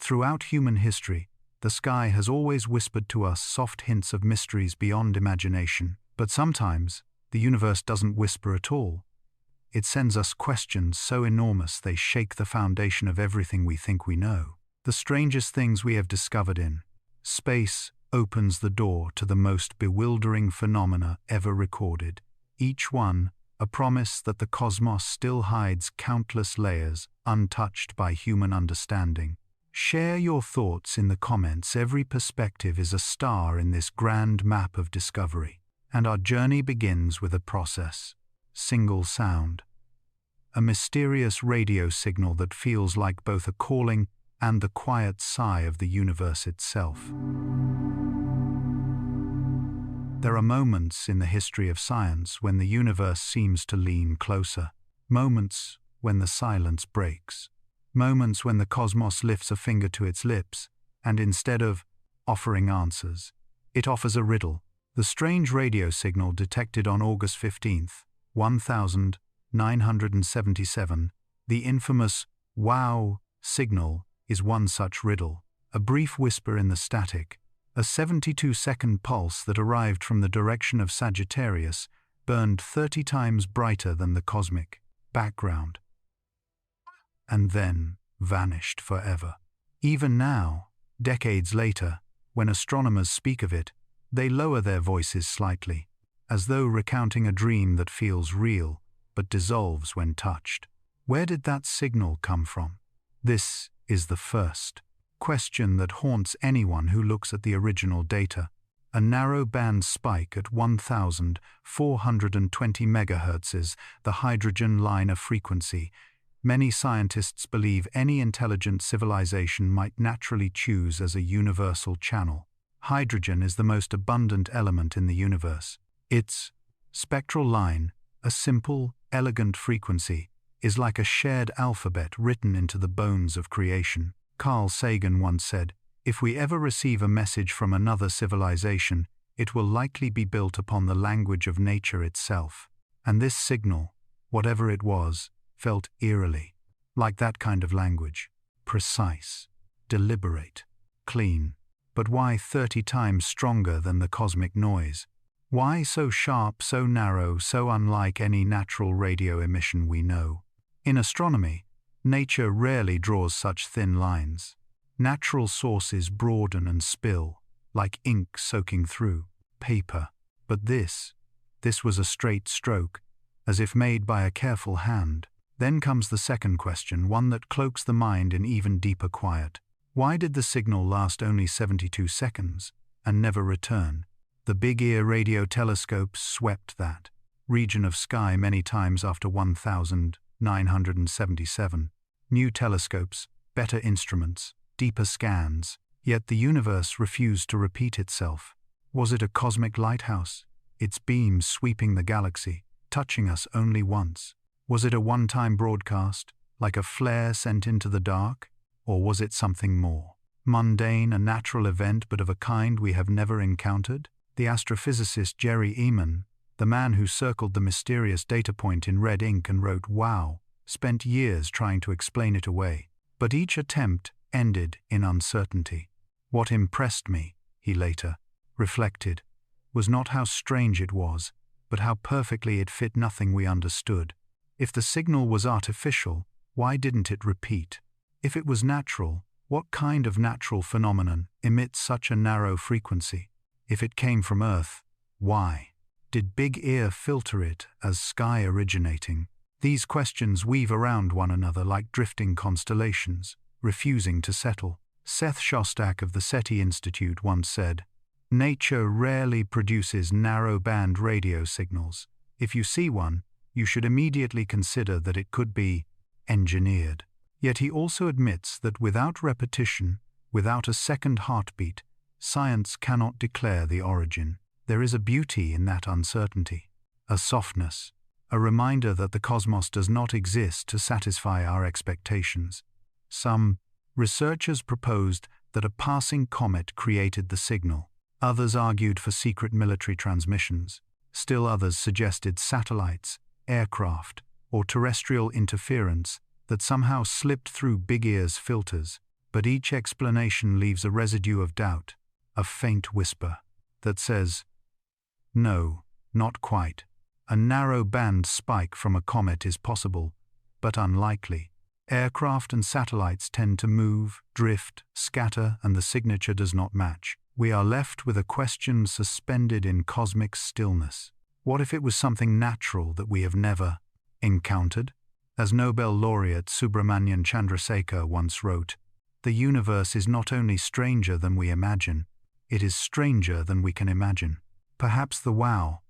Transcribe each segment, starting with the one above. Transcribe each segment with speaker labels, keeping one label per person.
Speaker 1: Throughout human history, the sky has always whispered to us soft hints of mysteries beyond imagination. But sometimes, the universe doesn't whisper at all. It sends us questions so enormous they shake the foundation of everything we think we know. The strangest things we have discovered in space opens the door to the most bewildering phenomena ever recorded, each one a promise that the cosmos still hides countless layers untouched by human understanding. Share your thoughts in the comments. Every perspective is a star in this grand map of discovery. And our journey begins with a process. Single sound. A mysterious radio signal that feels like both a calling and the quiet sigh of the universe itself. There are moments in the history of science when the universe seems to lean closer. Moments when the silence breaks. Moments when the cosmos lifts a finger to its lips, and instead of offering answers, it offers a riddle. The strange radio signal detected on August 15, 1977, the infamous "wow" signal, is one such riddle. A brief whisper in the static, a 72-second pulse that arrived from the direction of Sagittarius, burned 30 times brighter than the cosmic background, and then vanished forever. Even now, decades later, when astronomers speak of it, they lower their voices slightly, as though recounting a dream that feels real but dissolves when touched. Where did that signal come from? This is the first question that haunts anyone who looks at the original data. A narrow band spike at 1,420 MHz, the hydrogen liner frequency. Many scientists believe any intelligent civilization might naturally choose as a universal channel. Hydrogen is the most abundant element in the universe. Its spectral line, a simple, elegant frequency, is like a shared alphabet written into the bones of creation. Carl Sagan once said, "If we ever receive a message from another civilization, it will likely be built upon the language of nature itself." And this signal, whatever it was, felt eerily like that kind of language. Precise, deliberate, clean. But why 30 times stronger than the cosmic noise? Why so sharp, so narrow, so unlike any natural radio emission we know? In astronomy, nature rarely draws such thin lines. Natural sources broaden and spill, like ink soaking through paper. But this was a straight stroke, as if made by a careful hand. Then comes the second question, one that cloaks the mind in even deeper quiet. Why did the signal last only 72 seconds and never return? The Big Ear radio telescopes swept that region of sky many times after 1977. New telescopes, better instruments, deeper scans, yet the universe refused to repeat itself. Was it a cosmic lighthouse, its beams sweeping the galaxy, touching us only once? Was it a one-time broadcast, like a flare sent into the dark? Or was it something more? Mundane, a natural event, but of a kind we have never encountered? The astrophysicist Jerry Ehman, the man who circled the mysterious data point in red ink and wrote "wow," spent years trying to explain it away. But each attempt ended in uncertainty. What impressed me, he later reflected, was not how strange it was, but how perfectly it fit nothing we understood. If the signal was artificial, why didn't it repeat? If it was natural, what kind of natural phenomenon emits such a narrow frequency? If it came from Earth, why? Did Big Ear filter it as sky originating? These questions weave around one another like drifting constellations, refusing to settle. Seth Shostak of the SETI Institute once said, "Nature rarely produces narrow-band radio signals. If you see one, you should immediately consider that it could be engineered." Yet he also admits that without repetition, without a second heartbeat, science cannot declare the origin. There is a beauty in that uncertainty, a softness, a reminder that the cosmos does not exist to satisfy our expectations. Some researchers proposed that a passing comet created the signal. Others argued for secret military transmissions. Still others suggested satellites, aircraft, or terrestrial interference that somehow slipped through Big Ear's filters. but each explanation leaves a residue of doubt, a faint whisper that says, "No, not quite. A narrow band spike from a comet is possible, but unlikely. Aircraft and satellites tend to move, drift, scatter, and the signature does not match. We are left with a question suspended in cosmic stillness. What if it was something natural that we have never encountered?" As Nobel laureate Subramanian Chandrasekhar once wrote, "The universe is not only stranger than we imagine, it is stranger than we can imagine." Perhaps the wow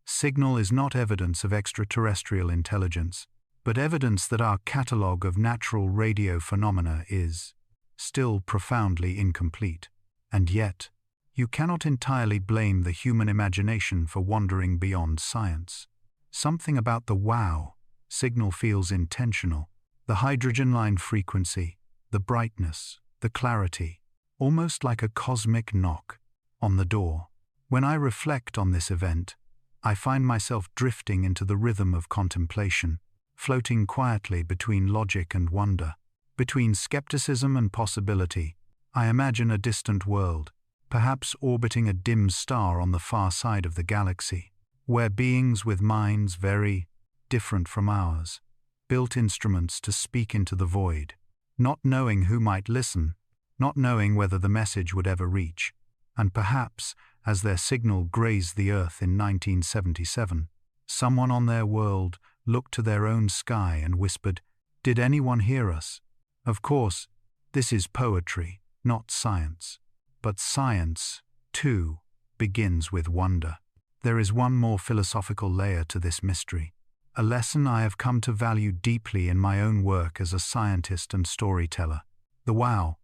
Speaker 1: signal is not evidence of extraterrestrial intelligence, but evidence that our catalogue of natural radio phenomena is still profoundly incomplete. And yet, you cannot entirely blame the human imagination for wandering beyond science. Something about the wow signal feels intentional. The hydrogen line frequency, the brightness, the clarity, almost like a cosmic knock on the door. When I reflect on this event, I find myself drifting into the rhythm of contemplation, floating quietly between logic and wonder, between skepticism and possibility. I imagine a distant world, perhaps orbiting a dim star on the far side of the galaxy, where beings with minds very different from ours built instruments to speak into the void, not knowing who might listen, not knowing whether the message would ever reach. And perhaps, as their signal grazed the Earth in 1977, someone on their world looked to their own sky and whispered, "Did anyone hear us?" Of course, this is poetry, not science. But science, too, begins with wonder. There is one more philosophical layer to this mystery, a lesson I have come to value deeply in my own work as a scientist and storyteller. The wow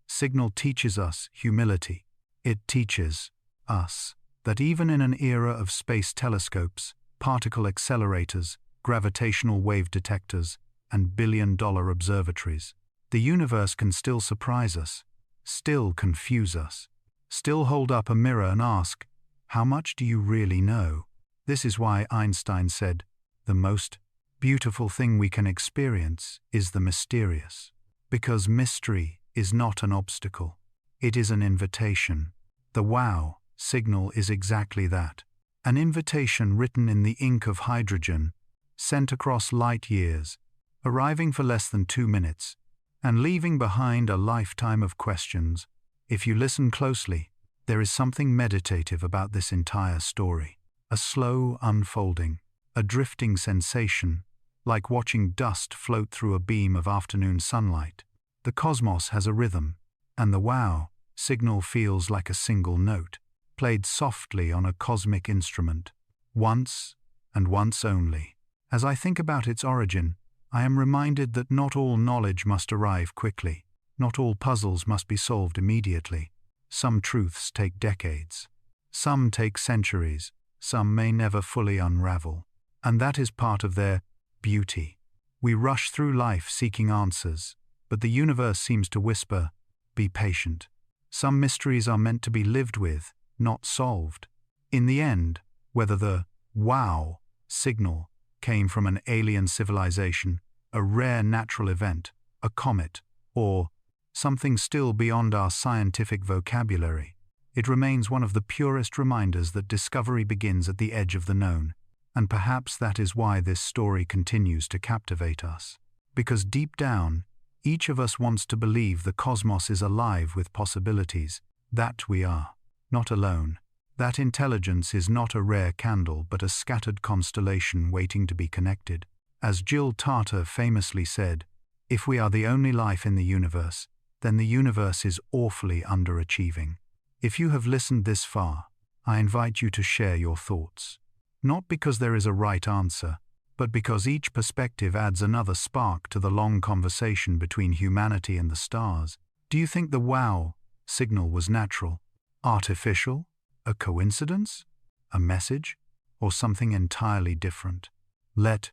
Speaker 1: signal teaches us humility. It teaches us that even in an era of space telescopes, particle accelerators, gravitational wave detectors, and billion-dollar observatories, the universe can still surprise us, still confuse us, still hold up a mirror and ask, "How much do you really know?" This is why Einstein said, "The most beautiful thing we can experience is the mysterious." Because mystery is not an obstacle, it is an invitation. The wow signal is exactly that. An invitation written in the ink of hydrogen, sent across light years, arriving for less than 2 minutes, and leaving behind a lifetime of questions. If you listen closely, there is something meditative about this entire story. A slow unfolding, a drifting sensation, like watching dust float through a beam of afternoon sunlight. The cosmos has a rhythm, and the wow signal feels like a single note, played softly on a cosmic instrument, once and once only. As I think about its origin, I am reminded that not all knowledge must arrive quickly, not all puzzles must be solved immediately. Some truths take decades, some take centuries, some may never fully unravel. And that is part of their beauty. We rush through life seeking answers, but the universe seems to whisper, "Be patient." Some mysteries are meant to be lived with, not solved. In the end, whether the wow signal came from an alien civilization, a rare natural event, a comet, or something still beyond our scientific vocabulary, it remains one of the purest reminders that discovery begins at the edge of the known. And perhaps that is why this story continues to captivate us. Because deep down, each of us wants to believe the cosmos is alive with possibilities, that we are not alone, that intelligence is not a rare candle but a scattered constellation waiting to be connected. As Jill Tarter famously said, "If we are the only life in the universe, then the universe is awfully underachieving." If you have listened this far, I invite you to share your thoughts. Not because there is a right answer, but because each perspective adds another spark to the long conversation between humanity and the stars. Do you think the wow signal was natural, artificial, a coincidence, a message, or something entirely different? Let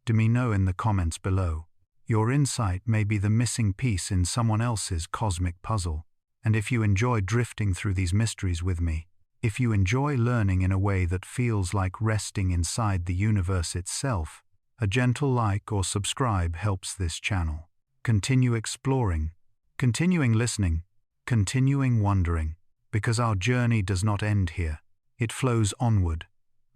Speaker 1: me know in the comments below. Your insight may be the missing piece in someone else's cosmic puzzle. And if you enjoy drifting through these mysteries with me, if you enjoy learning in a way that feels like resting inside the universe itself, a gentle like or subscribe helps this channel continue exploring continuing listening, continuing wondering, because our journey does not end here. It flows onward,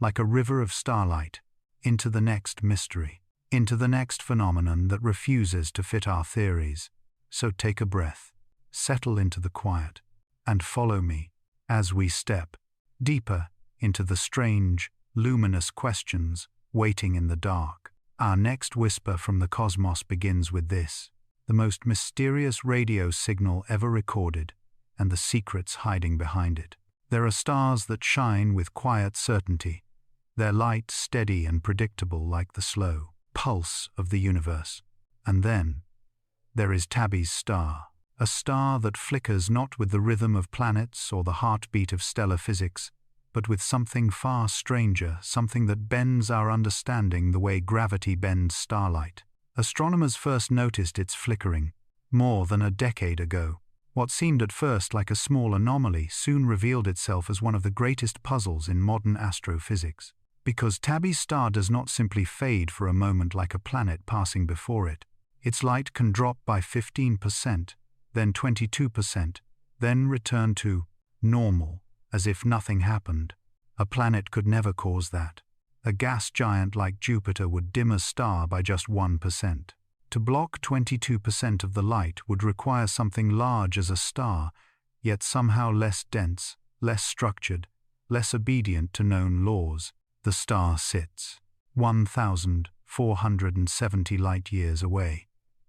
Speaker 1: like a river of starlight, into the next mystery, into the next phenomenon that refuses to fit our theories. So take a breath, settle into the quiet, and follow me as we step deeper into the strange, luminous questions waiting in the dark. Our next whisper from the cosmos begins with this: the most mysterious radio signal ever recorded, and the secrets hiding behind it. There are stars that shine with quiet certainty, their light steady and predictable like the slow pulse of the universe. And then there is Tabby's star, a star that flickers not with the rhythm of planets or the heartbeat of stellar physics, but with something far stranger, something that bends our understanding the way gravity bends starlight. Astronomers first noticed its flickering more than a decade ago. What seemed at first like a small anomaly soon revealed itself as one of the greatest puzzles in modern astrophysics. Because Tabby's star does not simply fade for a moment like a planet passing before it. Its light can drop by 15%, then 22%, then return to normal, as if nothing happened. A planet could never cause that. A gas giant like Jupiter would dim a star by just 1%. To block 22% of the light would require something large as a star, yet somehow less dense, less structured, less obedient to known laws. The star sits 1,470 light-years away,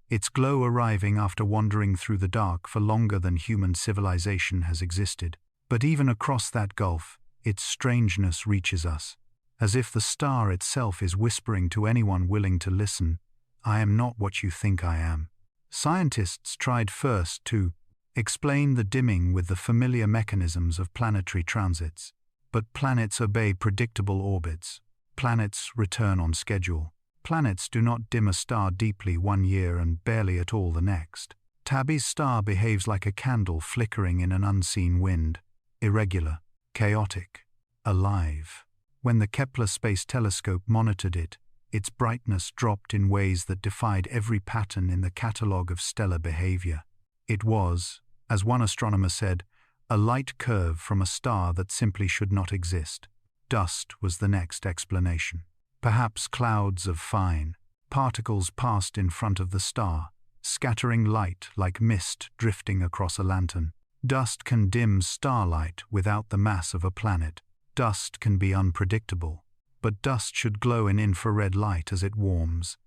Speaker 1: its glow arriving after wandering through the dark for longer than human civilization has existed. But even across that gulf, its strangeness reaches us, as if the star itself is whispering to anyone willing to listen, "I am not what you think I am." Scientists tried first to explain the dimming with the familiar mechanisms of planetary transits. But planets obey predictable orbits. Planets return on schedule. Planets do not dim a star deeply one year and barely at all the next. Tabby's star behaves like a candle flickering in an unseen wind, irregular, chaotic, alive. When the Kepler Space Telescope monitored it, its brightness dropped in ways that defied every pattern in the catalogue of stellar behavior. It was, as one astronomer said, a light curve from a star that simply should not exist. Dust was the next explanation. Perhaps clouds of fine particles passed in front of the star, scattering light like mist drifting across a lantern. Dust can dim starlight without the mass of a planet. Dust can be unpredictable, but dust should glow in infrared light as it warms.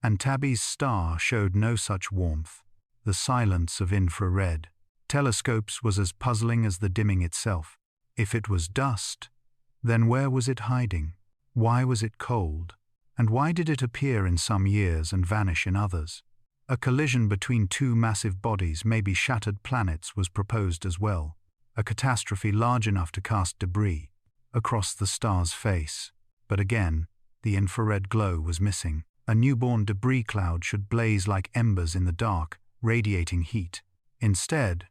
Speaker 1: And Tabby's star showed no such warmth. The silence of infrared telescopes was as puzzling as the dimming itself. If it was dust, then where was it hiding? Why was it cold? And why did it appear in some years and vanish in others? A collision between two massive bodies, maybe shattered planets, was proposed as well. A catastrophe large enough to cast debris across the star's face. But again, the infrared glow was missing. A newborn debris cloud should blaze like embers in the dark, radiating heat. Instead,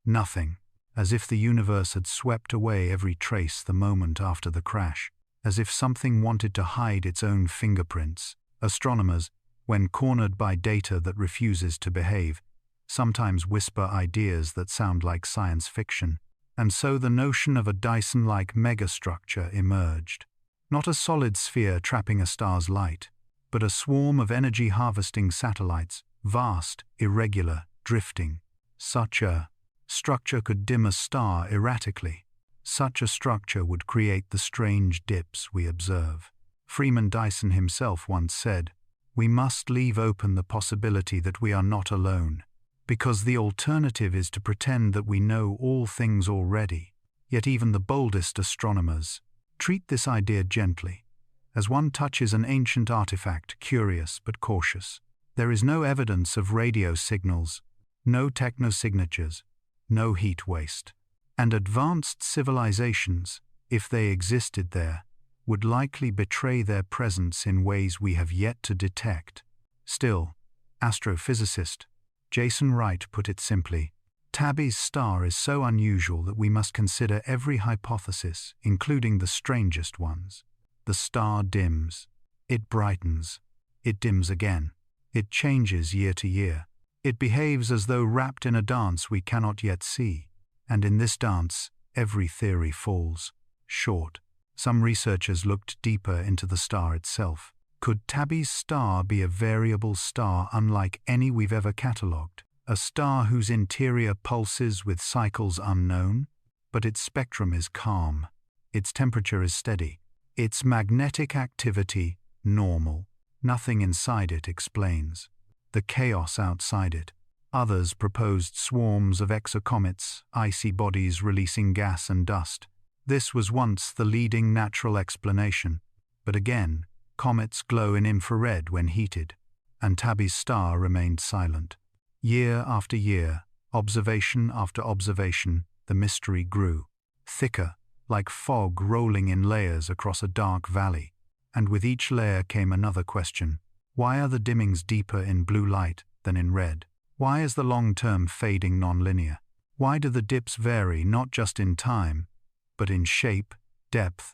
Speaker 1: nothing, as if the universe had swept away every trace the moment after the crash, as if something wanted to hide its own fingerprints. Astronomers, when cornered by data that refuses to behave, sometimes whisper ideas that sound like science fiction, and so the notion of a Dyson-like megastructure emerged. Not a solid sphere trapping a star's light, but a swarm of energy-harvesting satellites, vast, irregular, drifting. Such a structure could dim a star erratically. Such a structure would create the strange dips we observe. Freeman Dyson himself once said, "We must leave open the possibility that we are not alone, because the alternative is to pretend that we know all things already." Yet even the boldest astronomers treat this idea gently, as one touches an ancient artifact, curious but cautious. There is no evidence of radio signals, no technosignatures, no heat waste. And advanced civilizations, if they existed there, would likely betray their presence in ways we have yet to detect. Still, astrophysicist Jason Wright put it simply, Tabby's star is so unusual that we must consider every hypothesis, including the strangest ones. The star dims. It brightens. It dims again. It changes year to year. It behaves as though wrapped in a dance we cannot yet see, and in this dance, every theory falls short. Some researchers looked deeper into the star itself. Could Tabby's star be a variable star unlike any we've ever catalogued? A star whose interior pulses with cycles unknown? But its spectrum is calm. Its temperature is steady. Its magnetic activity normal. Nothing inside it explains the chaos outside it. Others proposed swarms of exocomets, icy bodies releasing gas and dust. This was once the leading natural explanation. But again, comets glow in infrared when heated, and Tabby's star remained silent. Year after year, observation after observation, the mystery grew. Thicker, like fog rolling in layers across a dark valley. And with each layer came another question. Why are the dimmings deeper in blue light than in red? Why is the long-term fading non-linear? Why do the dips vary not just in time, but in shape, depth,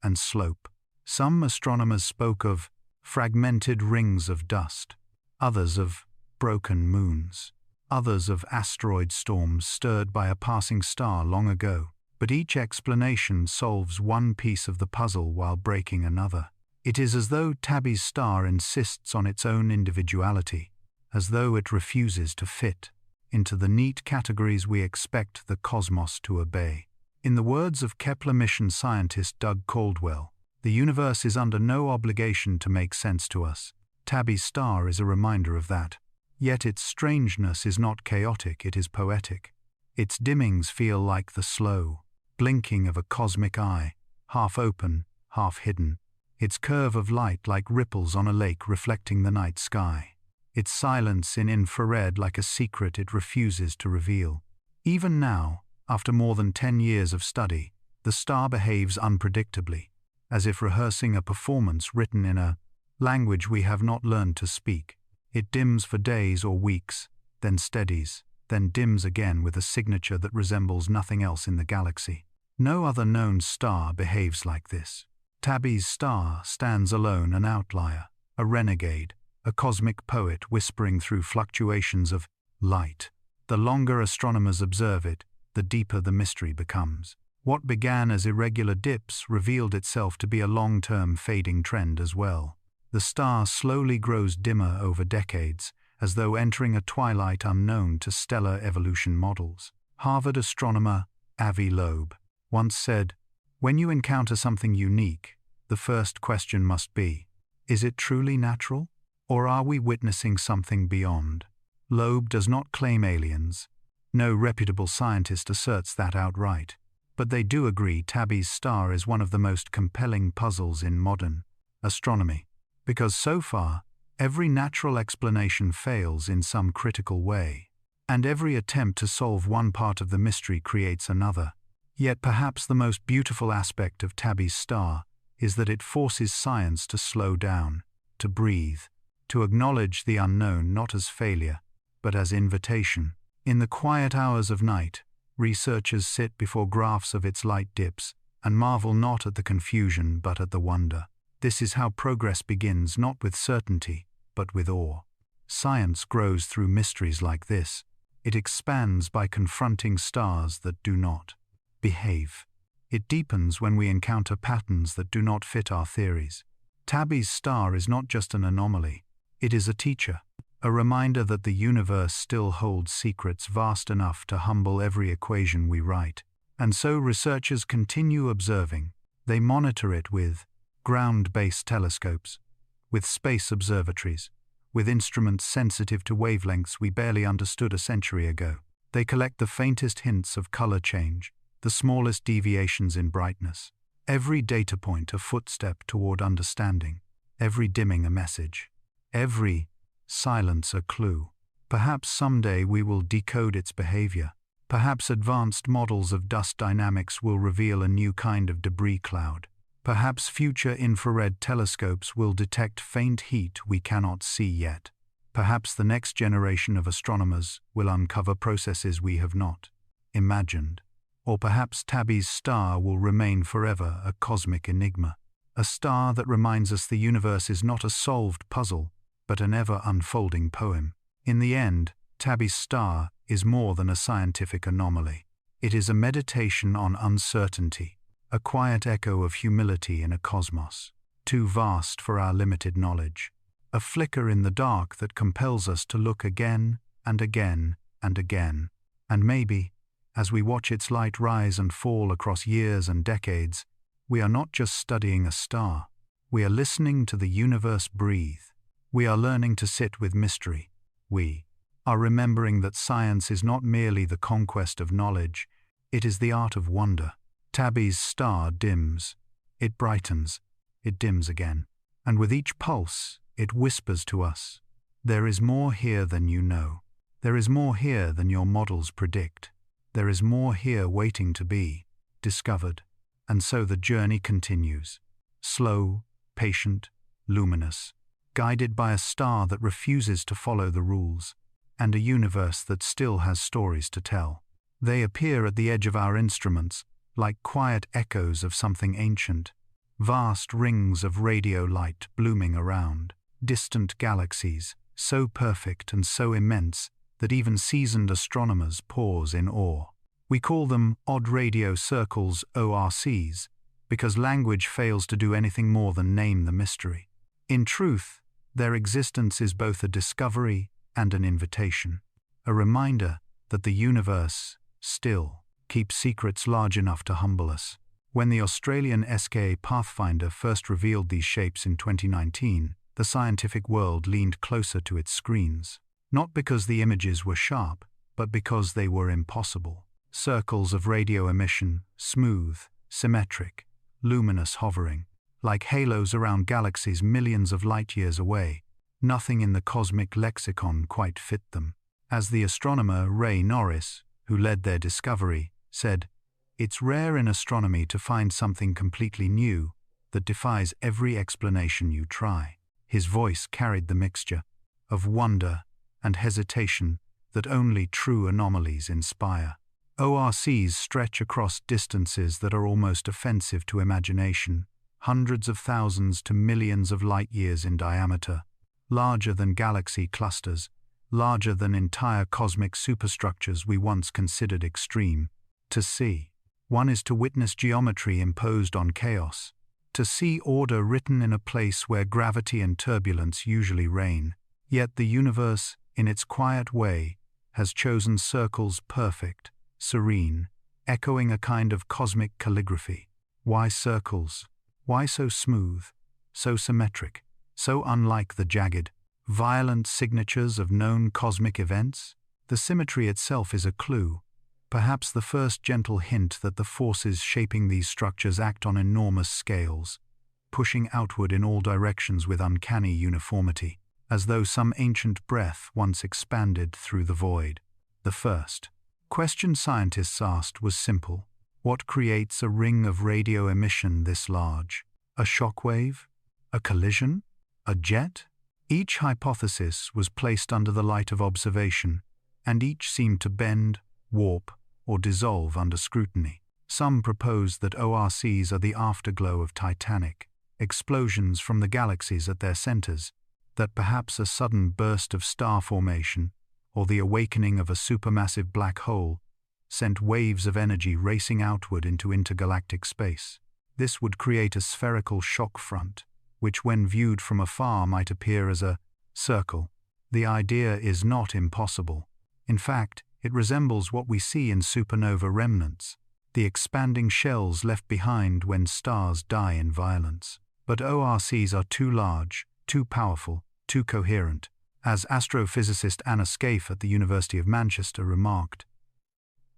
Speaker 1: and slope? Some astronomers spoke of fragmented rings of dust, others of broken moons, others of asteroid storms stirred by a passing star long ago. But each explanation solves one piece of the puzzle while breaking another. It is as though Tabby's star insists on its own individuality, as though it refuses to fit into the neat categories we expect the cosmos to obey. In the words of Kepler mission scientist Doug Caldwell, the universe is under no obligation to make sense to us. Tabby's star is a reminder of that. Yet its strangeness is not chaotic, it is poetic. Its dimmings feel like the slow blinking of a cosmic eye, half open, half hidden. Its curve of light like ripples on a lake reflecting the night sky. Its silence in infrared like a secret it refuses to reveal. Even now, after more than 10 years of study, the star behaves unpredictably, as if rehearsing a performance written in a language we have not learned to speak. It dims for days or weeks, then steadies, then dims again with a signature that resembles nothing else in the galaxy. No other known star behaves like this. Tabby's star stands alone, an outlier, a renegade, a cosmic poet whispering through fluctuations of light. The longer astronomers observe it, the deeper the mystery becomes. What began as irregular dips revealed itself to be a long-term fading trend as well. The star slowly grows dimmer over decades, as though entering a twilight unknown to stellar evolution models. Harvard astronomer Avi Loeb once said, "When you encounter something unique, the first question must be, is it truly natural? Or are we witnessing something beyond?" Loeb does not claim aliens. No reputable scientist asserts that outright. But they do agree Tabby's star is one of the most compelling puzzles in modern astronomy. Because so far, every natural explanation fails in some critical way. And every attempt to solve one part of the mystery creates another. Yet perhaps the most beautiful aspect of Tabby's star is that it forces science to slow down, to breathe, to acknowledge the unknown not as failure, but as invitation. In the quiet hours of night, researchers sit before graphs of its light dips and marvel not at the confusion but at the wonder. This is how progress begins, not with certainty, but with awe. Science grows through mysteries like this. It expands by confronting stars that do not behave. It deepens when we encounter patterns that do not fit our theories. Tabby's star is not just an anomaly. It is a teacher, a reminder that the universe still holds secrets vast enough to humble every equation we write. And so researchers continue observing. They monitor it with ground-based telescopes, with space observatories, with instruments sensitive to wavelengths we barely understood a century ago. They collect the faintest hints of color change, the smallest deviations in brightness. Every data point a footstep toward understanding, every dimming a message, every silence a clue. Perhaps someday we will decode its behavior. Perhaps advanced models of dust dynamics will reveal a new kind of debris cloud. Perhaps future infrared telescopes will detect faint heat we cannot see yet. Perhaps the next generation of astronomers will uncover processes we have not imagined. Or perhaps Tabby's star will remain forever a cosmic enigma, a star that reminds us the universe is not a solved puzzle, but an ever-unfolding poem. In the end, Tabby's star is more than a scientific anomaly. It is a meditation on uncertainty, a quiet echo of humility in a cosmos too vast for our limited knowledge, a flicker in the dark that compels us to look again and again and again. And maybe, as we watch its light rise and fall across years and decades, we are not just studying a star. We are listening to the universe breathe. We are learning to sit with mystery. We are remembering that science is not merely the conquest of knowledge, it is the art of wonder. Tabby's star dims. It brightens. It dims again. And with each pulse, it whispers to us, there is more here than you know. There is more here than your models predict. There is more here waiting to be discovered. And so the journey continues. Slow, patient, luminous, guided by a star that refuses to follow the rules, and a universe that still has stories to tell. They appear at the edge of our instruments, like quiet echoes of something ancient, vast rings of radio light blooming around, distant galaxies, so perfect and so immense that even seasoned astronomers pause in awe. We call them odd radio circles, ORCs, because language fails to do anything more than name the mystery. In truth, their existence is both a discovery and an invitation, a reminder that the universe, still, keeps secrets large enough to humble us. When the Australian SKA Pathfinder first revealed these shapes in 2019, the scientific world leaned closer to its screens. Not because the images were sharp, but because they were impossible. Circles of radio emission, smooth, symmetric, luminous, hovering, like halos around galaxies millions of light-years away. Nothing in the cosmic lexicon quite fit them. As the astronomer Ray Norris, who led their discovery, said, "It's rare in astronomy to find something completely new that defies every explanation you try." His voice carried the mixture of wonder and hesitation that only true anomalies inspire. ORCs stretch across distances that are almost offensive to imagination, hundreds of thousands to millions of light-years in diameter, larger than galaxy clusters, larger than entire cosmic superstructures we once considered extreme. To see one is to witness geometry imposed on chaos, to see order written in a place where gravity and turbulence usually reign. Yet the universe, in its quiet way, has chosen circles perfect, serene, echoing a kind of cosmic calligraphy. Why circles? Why so smooth, so symmetric, so unlike the jagged, violent signatures of known cosmic events? The symmetry itself is a clue, perhaps the first gentle hint that the forces shaping these structures act on enormous scales, pushing outward in all directions with uncanny uniformity, as though some ancient breath once expanded through the void. The first question scientists asked was simple. What creates a ring of radio emission this large? A shockwave? A collision? A jet? Each hypothesis was placed under the light of observation, and each seemed to bend, warp, or dissolve under scrutiny. Some proposed that ORCs are the afterglow of titanic explosions from the galaxies at their centers, that perhaps a sudden burst of star formation, or the awakening of a supermassive black hole, sent waves of energy racing outward into intergalactic space. This would create a spherical shock front, which when viewed from afar might appear as a circle. The idea is not impossible. In fact, it resembles what we see in supernova remnants, the expanding shells left behind when stars die in violence. But ORCs are too large, too powerful, too coherent. As astrophysicist Anna Scaife at the University of Manchester remarked,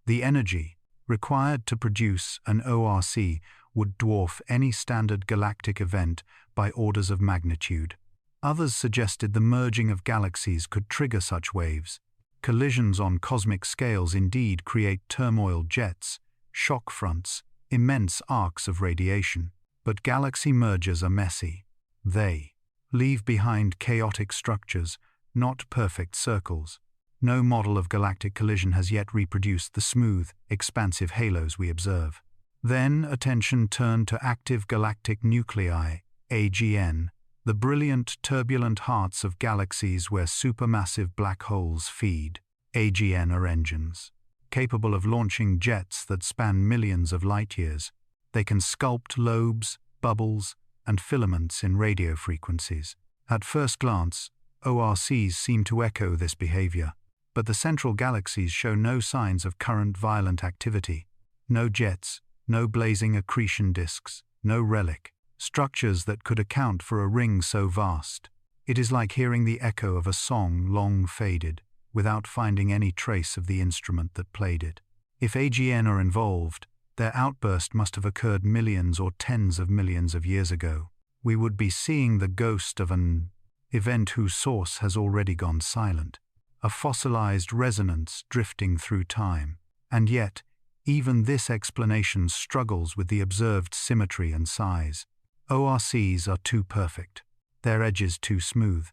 Speaker 1: the energy required to produce an ORC would dwarf any standard galactic event by orders of magnitude. Others suggested the merging of galaxies could trigger such waves. Collisions on cosmic scales indeed create turmoil jets, shock fronts, immense arcs of radiation. But galaxy mergers are messy. They leave behind chaotic structures, not perfect circles. No model of galactic collision has yet reproduced the smooth, expansive halos we observe. Then attention turned to active galactic nuclei, AGN, the brilliant, turbulent hearts of galaxies where supermassive black holes feed. AGN are engines, capable of launching jets that span millions of light-years. They can sculpt lobes, bubbles, and filaments in radio frequencies. At first glance, ORCs seem to echo this behavior, but the central galaxies show no signs of current violent activity. No jets, no blazing accretion disks, no relic, structures that could account for a ring so vast. It is like hearing the echo of a song long faded, without finding any trace of the instrument that played it. If AGN are involved, their outburst must have occurred millions or tens of millions of years ago. We would be seeing the ghost of an event whose source has already gone silent, a fossilized resonance drifting through time. And yet, even this explanation struggles with the observed symmetry and size. ORCs are too perfect, their edges too smooth,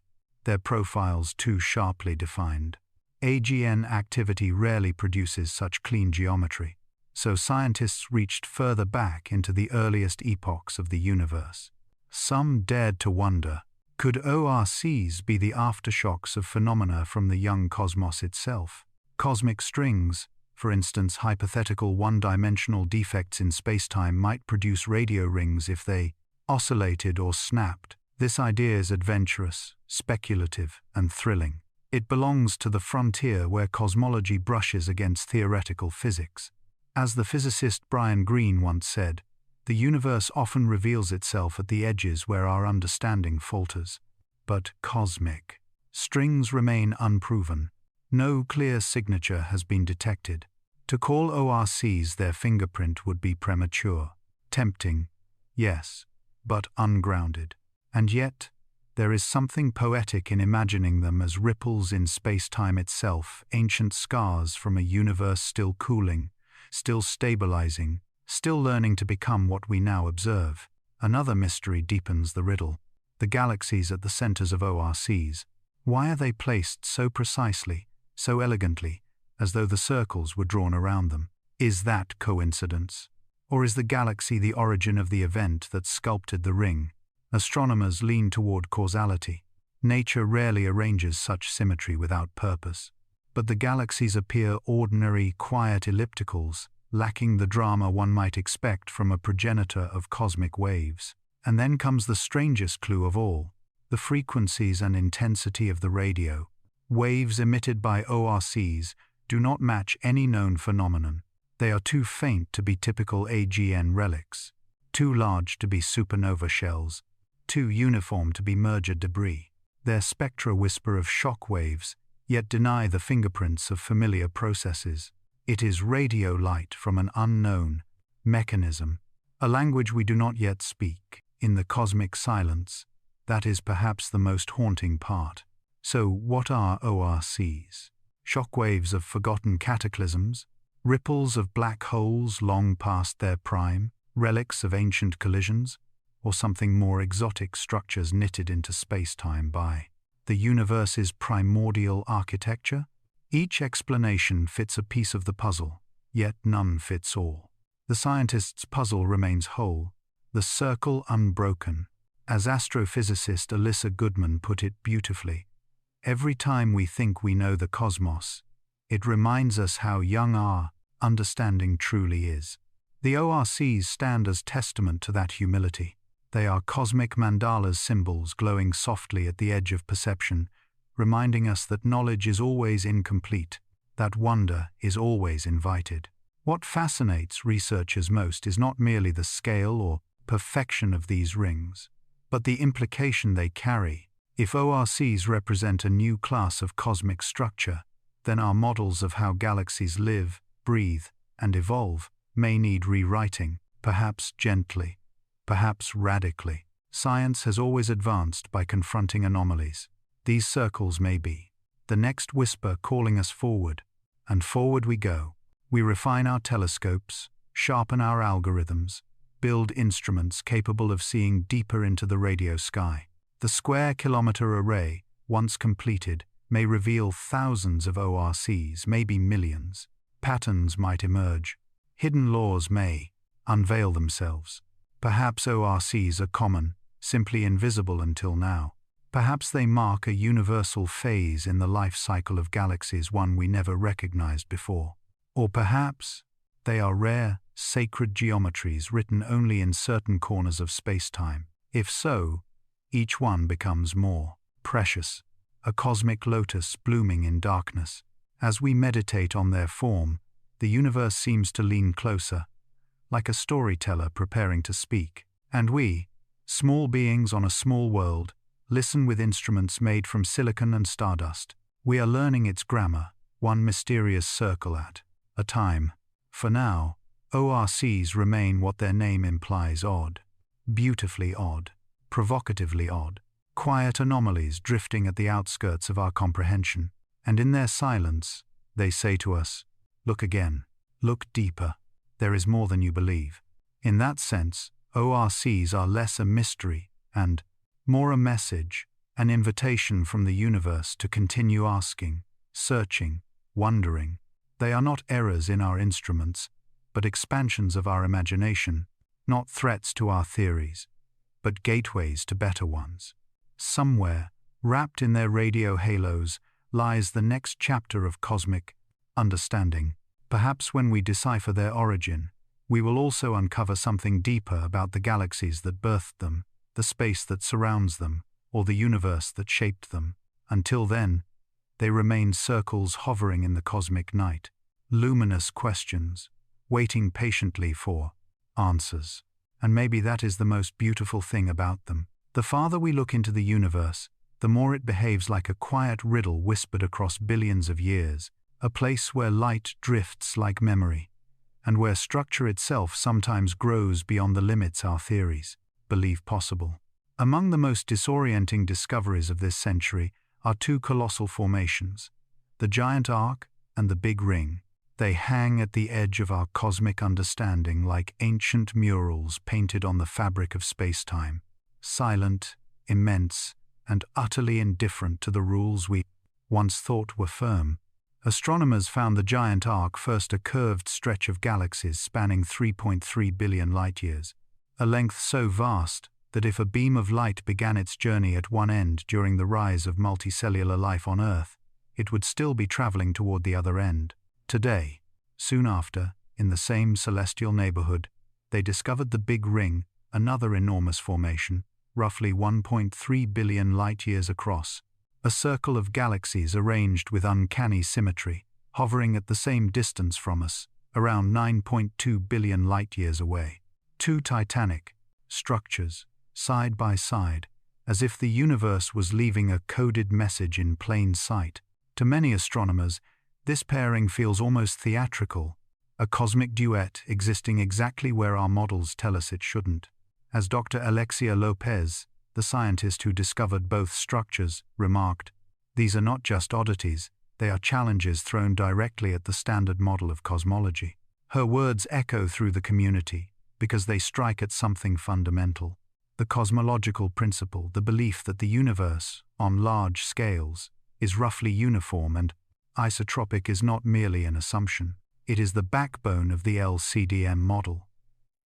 Speaker 1: their profiles too sharply defined. AGN activity rarely produces such clean geometry, so scientists reached further back into the earliest epochs of the universe. Some dared to wonder, could ORCs be the aftershocks of phenomena from the young cosmos itself? Cosmic strings, for instance, hypothetical one-dimensional defects in spacetime, might produce radio rings if they oscillated or snapped. This idea is adventurous, speculative, and thrilling. It belongs to the frontier where cosmology brushes against theoretical physics. As the physicist Brian Greene once said, the universe often reveals itself at the edges where our understanding falters. But cosmic strings remain unproven. No clear signature has been detected. To call ORCs their fingerprint would be premature. Tempting, yes, but ungrounded. And yet, there is something poetic in imagining them as ripples in space-time itself, ancient scars from a universe still cooling, still stabilizing, still learning to become what we now observe. Another mystery deepens the riddle: the galaxies at the centers of ORCs. Why are they placed so precisely, so elegantly, as though the circles were drawn around them? Is that coincidence? Or is the galaxy the origin of the event that sculpted the ring? Astronomers lean toward causality. Nature rarely arranges such symmetry without purpose. But the galaxies appear ordinary, quiet ellipticals, lacking the drama one might expect from a progenitor of cosmic waves. And then comes the strangest clue of all: the frequencies and intensity of the radio. Waves emitted by ORCs do not match any known phenomenon. They are too faint to be typical AGN relics, too large to be supernova shells, too uniform to be merger debris. Their spectra whisper of shock waves, yet deny the fingerprints of familiar processes. It is radio light from an unknown mechanism, a language we do not yet speak. In the cosmic silence, that is perhaps the most haunting part. So what are ORCs? Shockwaves of forgotten cataclysms? Ripples of black holes long past their prime? Relics of ancient collisions? Or something more exotic, structures knitted into space-time by the universe's primordial architecture? Each explanation fits a piece of the puzzle, yet none fits all. The scientist's puzzle remains whole, the circle unbroken. As astrophysicist Alyssa Goodman put it beautifully, every time we think we know the cosmos, it reminds us how young our understanding truly is. The ORCs stand as testament to that humility. They are cosmic mandalas, symbols glowing softly at the edge of perception, reminding us that knowledge is always incomplete, that wonder is always invited. What fascinates researchers most is not merely the scale or perfection of these rings, but the implication they carry. If ORCs represent a new class of cosmic structure, then our models of how galaxies live, breathe, and evolve may need rewriting, perhaps gently, perhaps radically. Science has always advanced by confronting anomalies. These circles may be the next whisper calling us forward, and forward we go. We refine our telescopes, sharpen our algorithms, build instruments capable of seeing deeper into the radio sky. The square-kilometer array, once completed, may reveal thousands of ORCs, maybe millions. Patterns might emerge. Hidden laws may unveil themselves. Perhaps ORCs are common, simply invisible until now. Perhaps they mark a universal phase in the life cycle of galaxies, one we never recognized before. Or perhaps they are rare, sacred geometries written only in certain corners of space-time. If so, each one becomes more precious, a cosmic lotus blooming in darkness. As we meditate on their form, the universe seems to lean closer, like a storyteller preparing to speak. And we, small beings on a small world, listen with instruments made from silicon and stardust. We are learning its grammar, one mysterious circle at a time. For now, ORCs remain what their name implies: odd, beautifully odd, provocatively odd, quiet anomalies drifting at the outskirts of our comprehension. And in their silence, they say to us, look again, look deeper, there is more than you believe. In that sense, ORCs are less a mystery and more a message, an invitation from the universe to continue asking, searching, wondering. They are not errors in our instruments, but expansions of our imagination, not threats to our theories, but gateways to better ones. Somewhere, wrapped in their radio halos, lies the next chapter of cosmic understanding. Perhaps when we decipher their origin, we will also uncover something deeper about the galaxies that birthed them, the space that surrounds them, or the universe that shaped them. Until then, they remain circles hovering in the cosmic night, luminous questions, waiting patiently for answers. And maybe that is the most beautiful thing about them. The farther we look into the universe, the more it behaves like a quiet riddle whispered across billions of years, a place where light drifts like memory, and where structure itself sometimes grows beyond the limits our theories believe possible. Among the most disorienting discoveries of this century are two colossal formations, the giant arc and the Big Ring. They hang at the edge of our cosmic understanding like ancient murals painted on the fabric of space-time, silent, immense, and utterly indifferent to the rules we once thought were firm. Astronomers found the giant arc first a curved stretch of galaxies spanning 3.3 billion light-years, a length so vast that if a beam of light began its journey at one end during the rise of multicellular life on Earth, it would still be traveling toward the other end. Today, soon after, in the same celestial neighborhood, they discovered the Big Ring, another enormous formation, roughly 1.3 billion light-years across, a circle of galaxies arranged with uncanny symmetry, hovering at the same distance from us, around 9.2 billion light-years away. Two titanic structures, side by side, as if the universe was leaving a coded message in plain sight. To many astronomers, this pairing feels almost theatrical, a cosmic duet existing exactly where our models tell us it shouldn't. As Dr. Alexia Lopez, the scientist who discovered both structures, remarked, "These are not just oddities, they are challenges thrown directly at the standard model of cosmology." Her words echo through the community because they strike at something fundamental. The cosmological principle, the belief that the universe, on large scales, is roughly uniform and isotropic is not merely an assumption. It is the backbone of the LCDM model,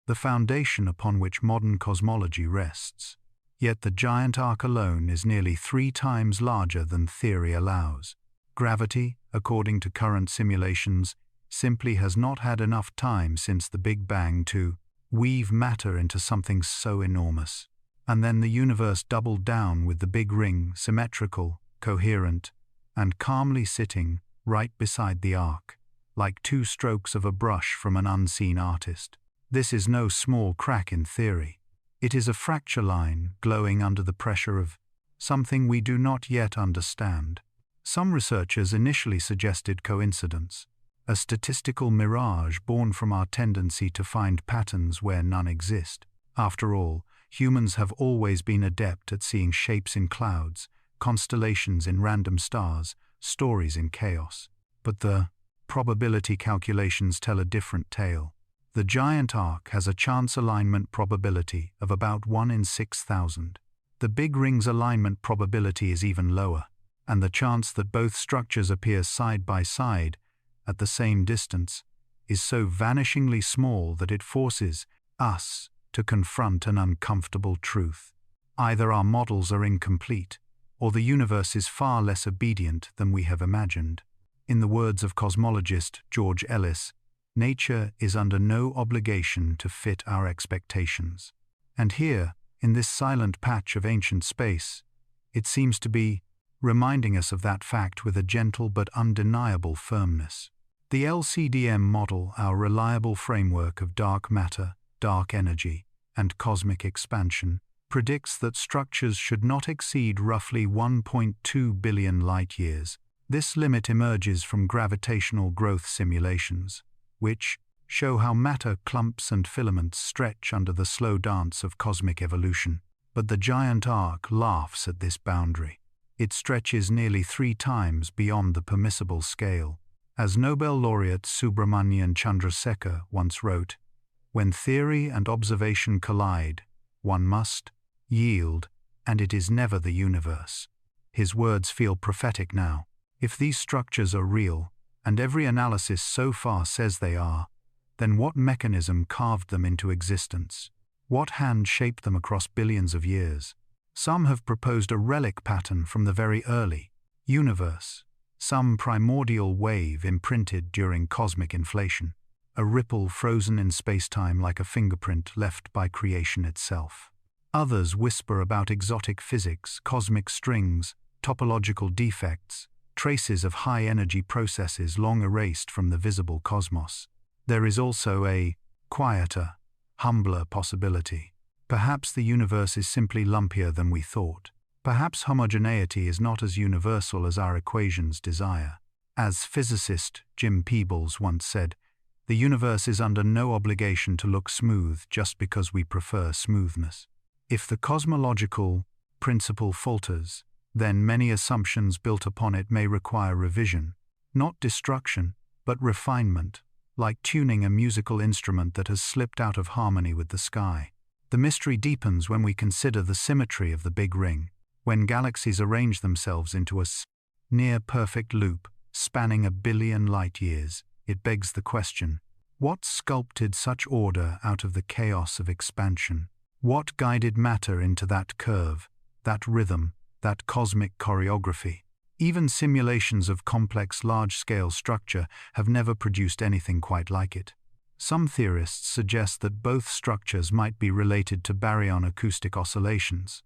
Speaker 1: the foundation upon which modern cosmology rests. Yet the giant arc alone is nearly 3 times larger than theory allows. Gravity, according to current simulations, simply has not had enough time since the Big Bang to weave matter into something so enormous. And then the universe doubled down with the Big Ring, symmetrical, coherent, and calmly sitting right beside the arc, like 2 strokes of a brush from an unseen artist. This is no small crack in theory. It is a fracture line glowing under the pressure of something we do not yet understand. Some researchers initially suggested coincidence, a statistical mirage born from our tendency to find patterns where none exist. After all, humans have always been adept at seeing shapes in clouds, constellations in random stars, stories in chaos. But the probability calculations tell a different tale. The giant arc has a chance alignment probability of about 1 in 6,000. The Big Ring's alignment probability is even lower, and the chance that both structures appear side by side at the same distance is so vanishingly small that it forces us to confront an uncomfortable truth. Either our models are incomplete, or the universe is far less obedient than we have imagined. In the words of cosmologist George Ellis, nature is under no obligation to fit our expectations. And here, in this silent patch of ancient space, it seems to be reminding us of that fact with a gentle but undeniable firmness. The LCDM model, our reliable framework of dark matter, dark energy, and cosmic expansion, predicts that structures should not exceed roughly 1.2 billion light-years. This limit emerges from gravitational growth simulations, which show how matter clumps and filaments stretch under the slow dance of cosmic evolution. But the giant arc laughs at this boundary. It stretches nearly 3 times beyond the permissible scale. As Nobel laureate Subrahmanyan Chandrasekhar once wrote, "When theory and observation collide, one must yield, and it is never the universe." His words feel prophetic now. If these structures are real, and every analysis so far says they are, then what mechanism carved them into existence? What hand shaped them across billions of years? Some have proposed a relic pattern from the very early universe, some primordial wave imprinted during cosmic inflation, a ripple frozen in space-time like a fingerprint left by creation itself. Others whisper about exotic physics, cosmic strings, topological defects, traces of high-energy processes long erased from the visible cosmos. There is also a quieter, humbler possibility. Perhaps the universe is simply lumpier than we thought. Perhaps homogeneity is not as universal as our equations desire. As physicist Jim Peebles once said, the universe is under no obligation to look smooth just because we prefer smoothness. If the cosmological principle falters, then many assumptions built upon it may require revision, not destruction, but refinement, like tuning a musical instrument that has slipped out of harmony with the sky. The mystery deepens when we consider the symmetry of the Big Ring. When galaxies arrange themselves into a near-perfect loop spanning 1 billion light-years, it begs the question, what sculpted such order out of the chaos of expansion? What guided matter into that curve, that rhythm, that cosmic choreography? Even simulations of complex large-scale structure have never produced anything quite like it. Some theorists suggest that both structures might be related to baryon acoustic oscillations,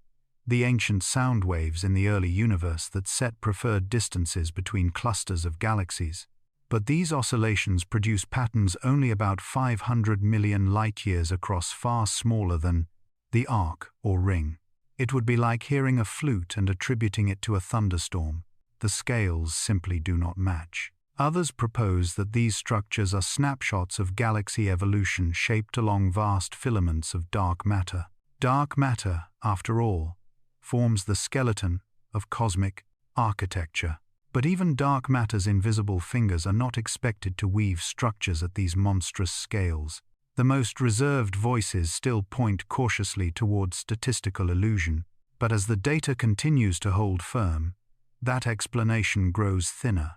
Speaker 1: the ancient sound waves in the early universe that set preferred distances between clusters of galaxies. But these oscillations produce patterns only about 500 million light-years across, far smaller than the arc or ring. It would be like hearing a flute and attributing it to a thunderstorm. The scales simply do not match. Others propose that these structures are snapshots of galaxy evolution shaped along vast filaments of dark matter. Dark matter, after all, forms the skeleton of cosmic architecture. But even dark matter's invisible fingers are not expected to weave structures at these monstrous scales. The most reserved voices still point cautiously towards statistical illusion, but as the data continues to hold firm, that explanation grows thinner,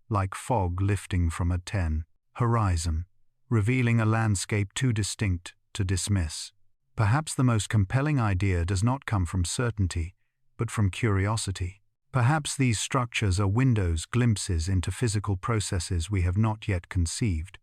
Speaker 1: like fog lifting from a 10 horizon, revealing a landscape too distinct to dismiss. Perhaps the most compelling idea does not come from certainty, but from curiosity. Perhaps these structures are windows, glimpses into physical processes we have not yet conceived.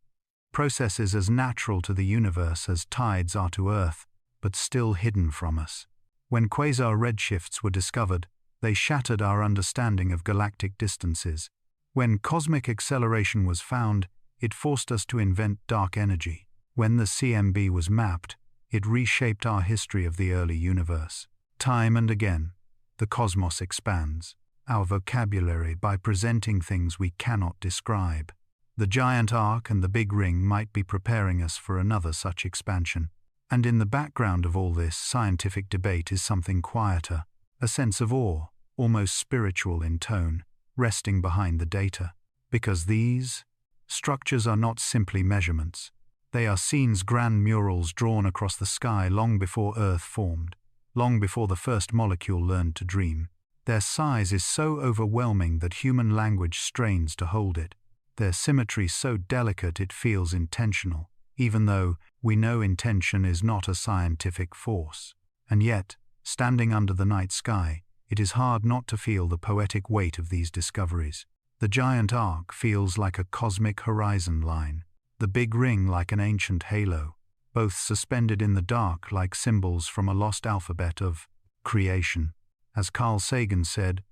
Speaker 1: Processes as natural to the universe as tides are to Earth, but still hidden from us. When quasar redshifts were discovered, they shattered our understanding of galactic distances. When cosmic acceleration was found, it forced us to invent dark energy. When the CMB was mapped, it reshaped our history of the early universe. Time and again, the cosmos expands our vocabulary by presenting things we cannot describe. The giant arc and the Big Ring might be preparing us for another such expansion. And in the background of all this scientific debate is something quieter, a sense of awe, almost spiritual in tone, resting behind the data. Because these structures are not simply measurements. They are scenes, grand murals drawn across the sky long before Earth formed, long before the first molecule learned to dream. Their size is so overwhelming that human language strains to hold it. Their symmetry so delicate it feels intentional, even though we know intention is not a scientific force. And yet, standing under the night sky, it is hard not to feel the poetic weight of these discoveries. The giant arc feels like a cosmic horizon line, the big ring like an ancient halo, both suspended in the dark like symbols from a lost alphabet of creation. As Carl Sagan said,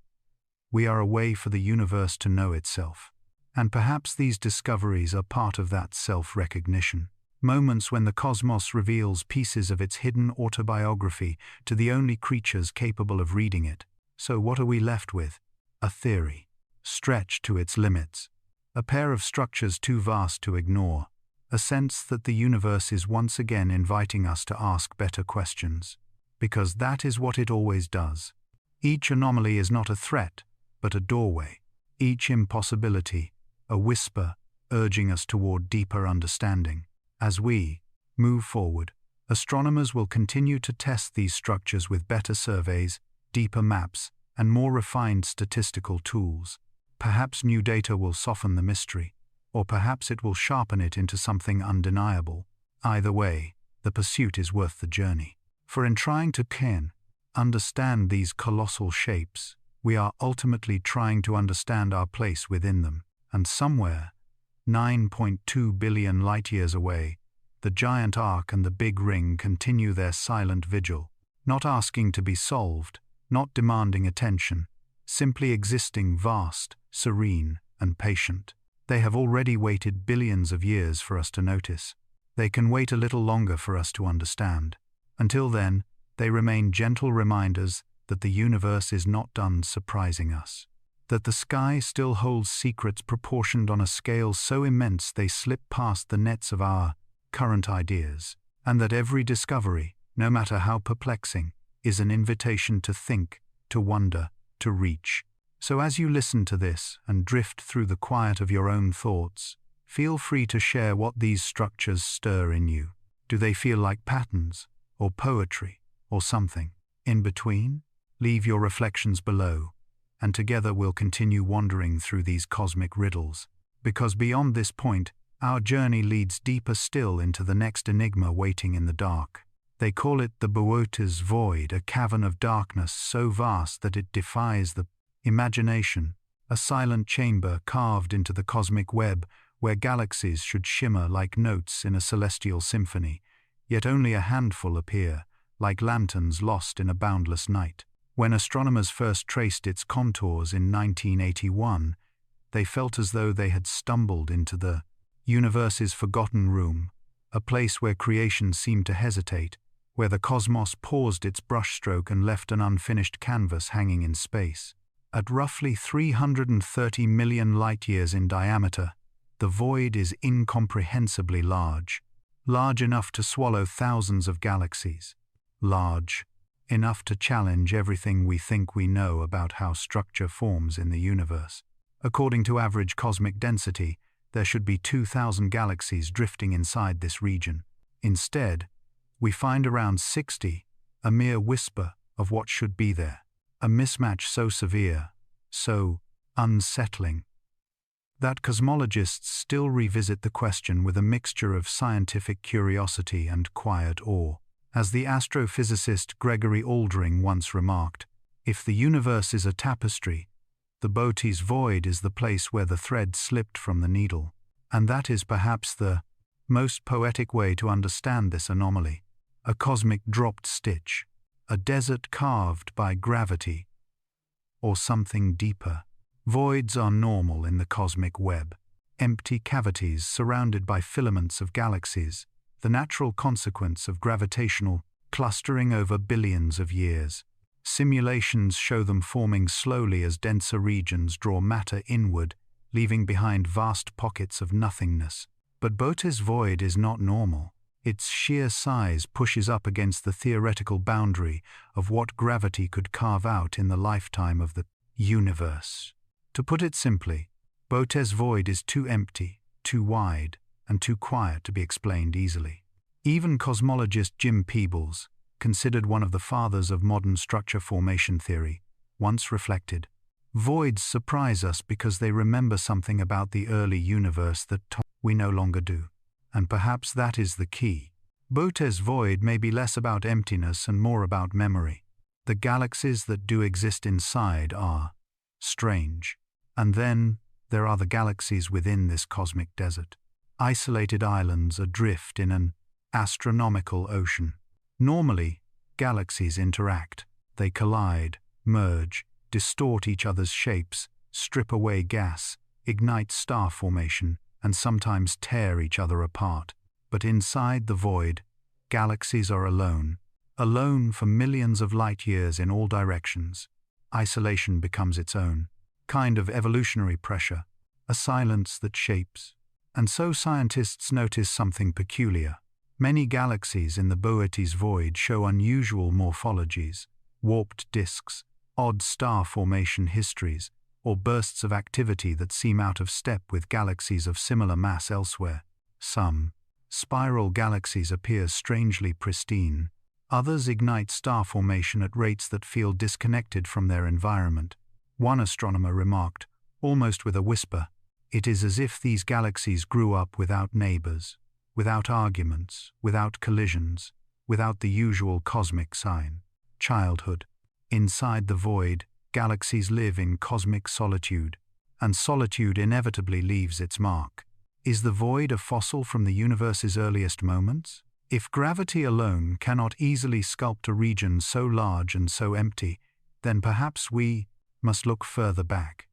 Speaker 1: "We are a way for the universe to know itself." And perhaps these discoveries are part of that self-recognition. Moments when the cosmos reveals pieces of its hidden autobiography to the only creatures capable of reading it. So what are we left with? A theory, stretched to its limits. A pair of structures too vast to ignore. A sense that the universe is once again inviting us to ask better questions. Because that is what it always does. Each anomaly is not a threat, but a doorway. Each impossibility, a whisper urging us toward deeper understanding. As we move forward, astronomers will continue to test these structures with better surveys, deeper maps, and more refined statistical tools. Perhaps new data will soften the mystery, or perhaps it will sharpen it into something undeniable. Either way, the pursuit is worth the journey. For in trying to understand these colossal shapes, we are ultimately trying to understand our place within them. And somewhere, 9.2 billion light-years away, the giant arc and the big ring continue their silent vigil, not asking to be solved, not demanding attention, simply existing vast, serene, and patient. They have already waited billions of years for us to notice. They can wait a little longer for us to understand. Until then, they remain gentle reminders that the universe is not done surprising us. That the sky still holds secrets proportioned on a scale so immense they slip past the nets of our current ideas, and that every discovery, no matter how perplexing, is an invitation to think, to wonder, to reach. So as you listen to this and drift through the quiet of your own thoughts, feel free to share what these structures stir in you. Do they feel like patterns, or poetry, or something in between? Leave your reflections below, and together we'll continue wandering through these cosmic riddles. Because beyond this point, our journey leads deeper still into the next enigma waiting in the dark. They call it the Boötes void, a cavern of darkness so vast that it defies the imagination, a silent chamber carved into the cosmic web where galaxies should shimmer like notes in a celestial symphony, yet only a handful appear, like lanterns lost in a boundless night. When astronomers first traced its contours in 1981, they felt as though they had stumbled into the universe's forgotten room, a place where creation seemed to hesitate, where the cosmos paused its brushstroke and left an unfinished canvas hanging in space. At roughly 330 million light-years in diameter, the void is incomprehensibly large, large enough to swallow thousands of galaxies, large enough to challenge everything we think we know about how structure forms in the universe. According to average cosmic density, there should be 2,000 galaxies drifting inside this region. Instead, we find around 60, a mere whisper of what should be there. A mismatch so severe, so unsettling, that cosmologists still revisit the question with a mixture of scientific curiosity and quiet awe. As the astrophysicist Gregory Aldring once remarked, if the universe is a tapestry, the Boötes void is the place where the thread slipped from the needle. And that is perhaps the most poetic way to understand this anomaly. A cosmic dropped stitch, a desert carved by gravity, or something deeper. Voids are normal in the cosmic web, empty cavities surrounded by filaments of galaxies, the natural consequence of gravitational clustering over billions of years. Simulations show them forming slowly as denser regions draw matter inward, leaving behind vast pockets of nothingness. But Boötes void is not normal. Its sheer size pushes up against the theoretical boundary of what gravity could carve out in the lifetime of the universe. To put it simply, Boötes void is too empty, too wide, and too quiet to be explained easily. Even cosmologist Jim Peebles, considered one of the fathers of modern structure formation theory, once reflected, "Voids surprise us because they remember something about the early universe that we no longer do." And perhaps that is the key. Boötes void may be less about emptiness and more about memory. The galaxies that do exist inside are strange. And then there are the galaxies within this cosmic desert, isolated islands adrift in an astronomical ocean. Normally, galaxies interact. They collide, merge, distort each other's shapes, strip away gas, ignite star formation, and sometimes tear each other apart. But inside the void, galaxies are alone for millions of light years in all directions. Isolation becomes its own kind of evolutionary pressure, a silence that shapes. And so scientists notice something peculiar. Many galaxies in the Boötes void show unusual morphologies, warped disks, odd star formation histories, or bursts of activity that seem out of step with galaxies of similar mass elsewhere. Some spiral galaxies appear strangely pristine. Others ignite star formation at rates that feel disconnected from their environment. One astronomer remarked, almost with a whisper, "It is as if these galaxies grew up without neighbors, without arguments, without collisions, without the usual cosmic sign. Childhood. Inside the void, galaxies live in cosmic solitude, and solitude inevitably leaves its mark. Is the void a fossil from the universe's earliest moments? If gravity alone cannot easily sculpt a region so large and so empty, then perhaps we must look further back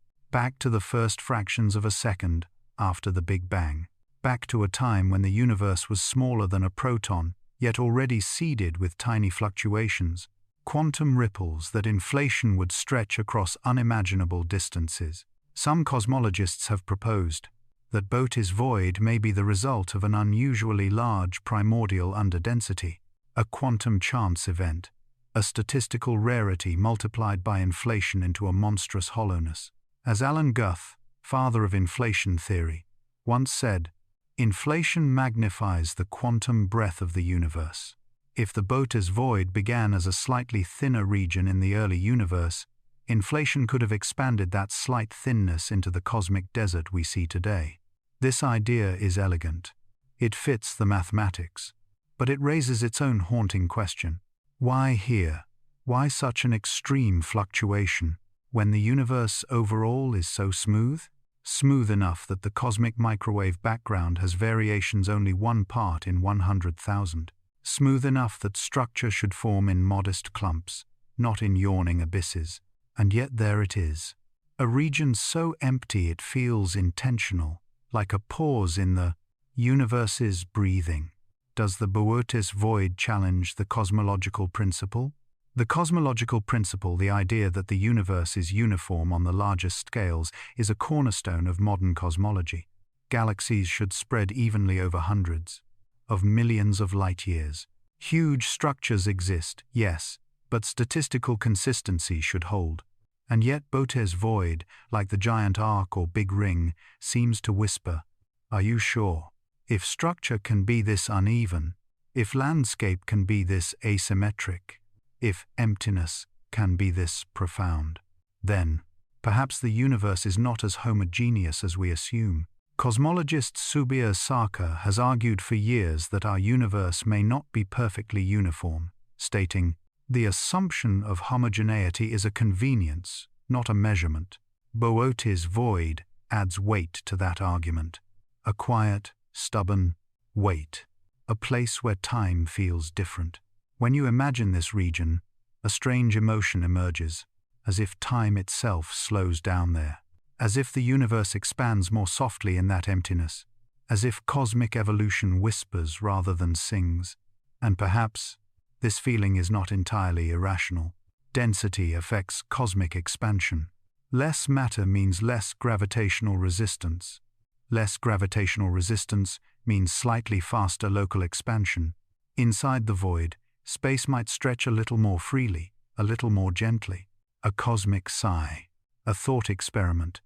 Speaker 1: to the first fractions of a second after the Big Bang, back to a time when the universe was smaller than a proton, yet already seeded with tiny fluctuations, quantum ripples that inflation would stretch across unimaginable distances. Some cosmologists have proposed that Boötes void may be the result of an unusually large primordial underdensity, a quantum chance event, a statistical rarity multiplied by inflation into a monstrous hollowness. As Alan Guth, father of inflation theory, once said, "Inflation magnifies the quantum breadth of the universe." If the Boötes void began as a slightly thinner region in the early universe, inflation could have expanded that slight thinness into the cosmic desert we see today. This idea is elegant. It fits the mathematics, but it raises its own haunting question. Why here? Why such an extreme fluctuation, when the universe overall is so smooth? Smooth enough that the cosmic microwave background has variations only 1 part in 100,000. Smooth enough that structure should form in modest clumps, not in yawning abysses. And yet there it is. A region so empty it feels intentional, like a pause in the universe's breathing. Does the Boötes void challenge the cosmological principle? The cosmological principle, the idea that the universe is uniform on the largest scales, is a cornerstone of modern cosmology. Galaxies should spread evenly over hundreds of millions of light years. Huge structures exist, yes, but statistical consistency should hold. And yet Boötes void, like the giant arc or big ring, seems to whisper, "Are you sure? If structure can be this uneven, if landscape can be this asymmetric, if emptiness can be this profound, then perhaps the universe is not as homogeneous as we assume." Cosmologist Subir Sarkar has argued for years that our universe may not be perfectly uniform, stating, "The assumption of homogeneity is a convenience, not a measurement." Boötes void adds weight to that argument. A quiet, stubborn weight. A place where time feels different. When you imagine this region, a strange emotion emerges, as if time itself slows down there. As if the universe expands more softly in that emptiness. As if cosmic evolution whispers rather than sings. And perhaps this feeling is not entirely irrational. Density affects cosmic expansion. Less matter means less gravitational resistance. Less gravitational resistance means slightly faster local expansion. Inside the void, space might stretch a little more freely, a little more gently. A cosmic sigh. A thought experiment.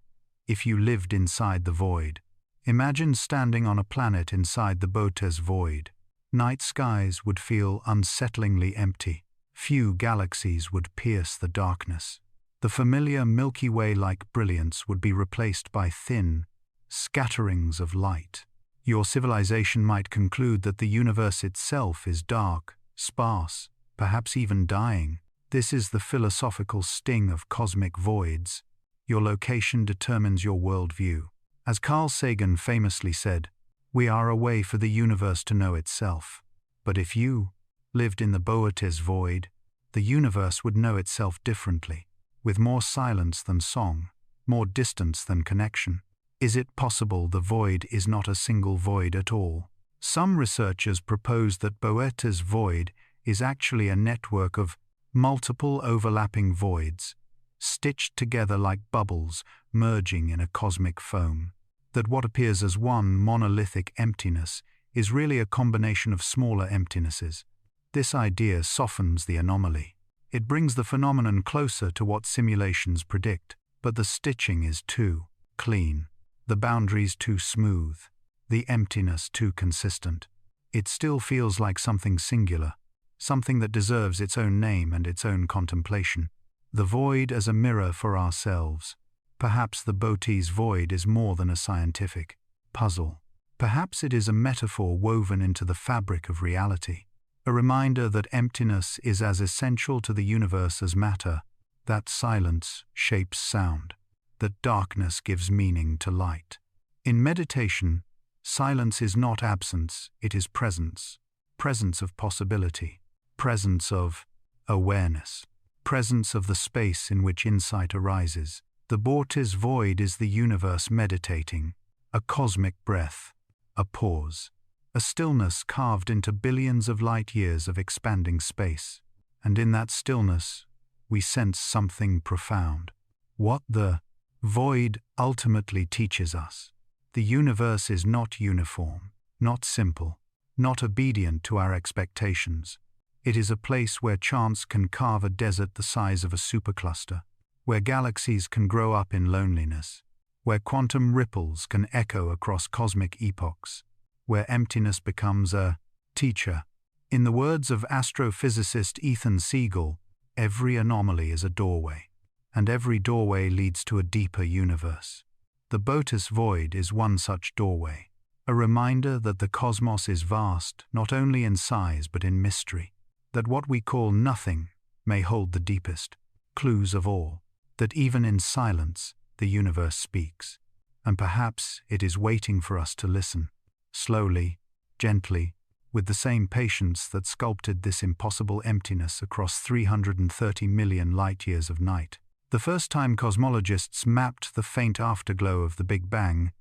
Speaker 1: If you lived inside the void, imagine standing on a planet inside the Boötes void. Night skies would feel unsettlingly empty. Few galaxies would pierce the darkness. The familiar Milky Way-like brilliance would be replaced by thin scatterings of light. Your civilization might conclude that the universe itself is dark, sparse, perhaps even dying. This is the philosophical sting of cosmic voids. Your location determines your worldview. As Carl Sagan famously said, "We are a way for the universe to know itself." But if you lived in the Boötes void, the universe would know itself differently, with more silence than song, more distance than connection. Is it possible the void is not a single void at all? Some researchers propose that Boötes void is actually a network of multiple overlapping voids, stitched together like bubbles merging in a cosmic foam. That what appears as one monolithic emptiness is really a combination of smaller emptinesses. This idea softens the anomaly. It brings the phenomenon closer to what simulations predict, but the stitching is too clean, the boundaries too smooth, the emptiness too consistent. It still feels like something singular, something that deserves its own name and its own contemplation. The void as a mirror for ourselves. Perhaps the Boötes void is more than a scientific puzzle. Perhaps it is a metaphor woven into the fabric of reality, a reminder that emptiness is as essential to the universe as matter, that silence shapes sound, that darkness gives meaning to light. In meditation, silence is not absence, it is presence, presence of possibility, presence of awareness, presence of the space in which insight arises. The Boötes void is the universe meditating, a cosmic breath, a pause, a stillness carved into billions of light years of expanding space. And in that stillness, we sense something profound. What the void ultimately teaches us. The universe is not uniform, not simple, not obedient to our expectations. It is a place where chance can carve a desert the size of a supercluster, where galaxies can grow up in loneliness, where quantum ripples can echo across cosmic epochs, where emptiness becomes a teacher. In the words of astrophysicist Ethan Siegel, every anomaly is a doorway, and every doorway leads to a deeper universe. The Boötes void is one such doorway, a reminder that the cosmos is vast not only in size but in mystery, that what we call nothing may hold the deepest clues of all, that even in silence the universe speaks, and perhaps it is waiting for us to listen, slowly, gently, with the same patience that sculpted this impossible emptiness across 330 million light-years of night. The first time cosmologists mapped the faint afterglow of the Big Bang,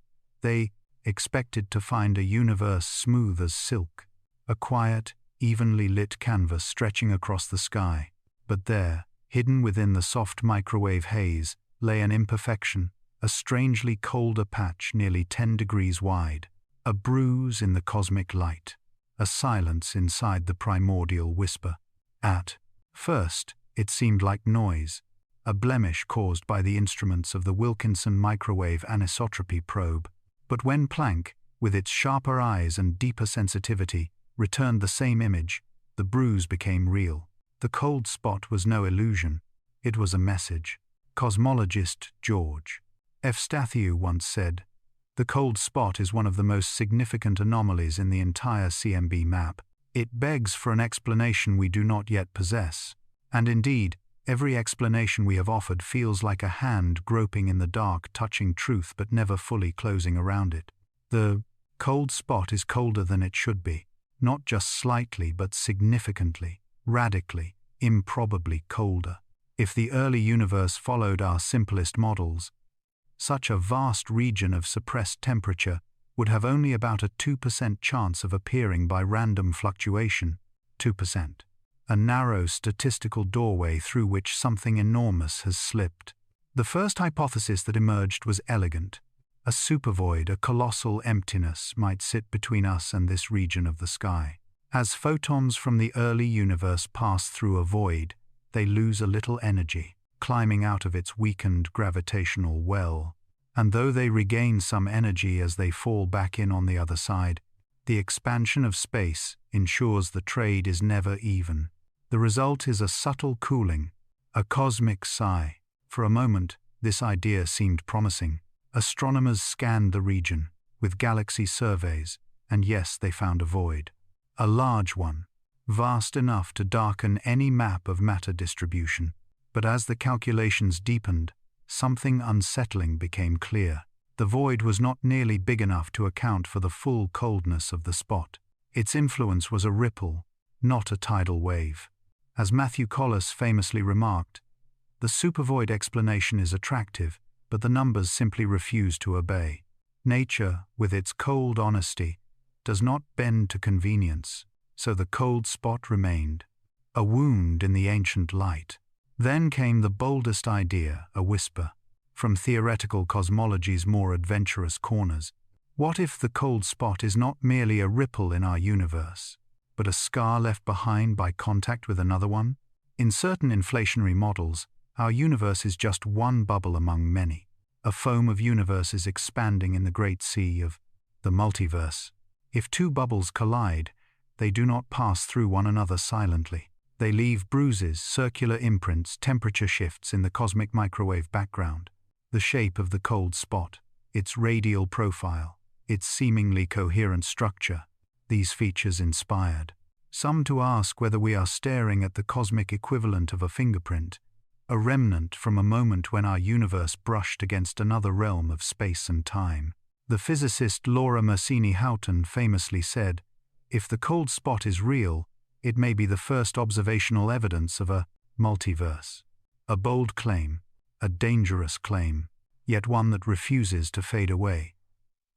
Speaker 1: they expected to find a universe smooth as silk, a quiet, evenly lit canvas stretching across the sky. But there, hidden within the soft microwave haze, lay an imperfection, a strangely colder patch nearly 10 degrees wide, a bruise in the cosmic light, a silence inside the primordial whisper. At first, it seemed like noise, a blemish caused by the instruments of the Wilkinson microwave anisotropy probe. But when Planck, with its sharper eyes and deeper sensitivity, returned the same image, the bruise became real. The cold spot was no illusion, it was a message. Cosmologist George Efstathiou once said, "The cold spot is one of the most significant anomalies in the entire CMB map. It begs for an explanation we do not yet possess, and indeed, every explanation we have offered feels like a hand groping in the dark, touching truth but never fully closing around it. The cold spot is colder than it should be, not just slightly but significantly, radically, improbably colder. If the early universe followed our simplest models, such a vast region of suppressed temperature would have only about a 2% chance of appearing by random fluctuation. 2%. A narrow statistical doorway through which something enormous has slipped. The first hypothesis that emerged was elegant. A supervoid, a colossal emptiness, might sit between us and this region of the sky. As photons from the early universe pass through a void, they lose a little energy, climbing out of its weakened gravitational well. And though they regain some energy as they fall back in on the other side, the expansion of space ensures the trade is never even. The result is a subtle cooling, a cosmic sigh. For a moment, this idea seemed promising. Astronomers scanned the region with galaxy surveys, and yes, they found a void. A large one, vast enough to darken any map of matter distribution. But as the calculations deepened, something unsettling became clear. The void was not nearly big enough to account for the full coldness of the spot. Its influence was a ripple, not a tidal wave. As Matthew Collis famously remarked, the supervoid explanation is attractive, but the numbers simply refuse to obey. Nature, with its cold honesty, does not bend to convenience, so the cold spot remained, a wound in the ancient light. Then came the boldest idea, a whisper, from theoretical cosmology's more adventurous corners. What if the cold spot is not merely a ripple in our universe, but a scar left behind by contact with another one? In certain inflationary models, our universe is just one bubble among many, a foam of universes expanding in the great sea of the multiverse. If two bubbles collide, they do not pass through one another silently. They leave bruises, circular imprints, temperature shifts in the cosmic microwave background. The shape of the cold spot, its radial profile, its seemingly coherent structure, these features inspired some to ask whether we are staring at the cosmic equivalent of a fingerprint, a remnant from a moment when our universe brushed against another realm of space and time. The physicist Laura Mersini Houghton famously said, "If the cold spot is real, it may be the first observational evidence of a multiverse." A bold claim, a dangerous claim, yet one that refuses to fade away,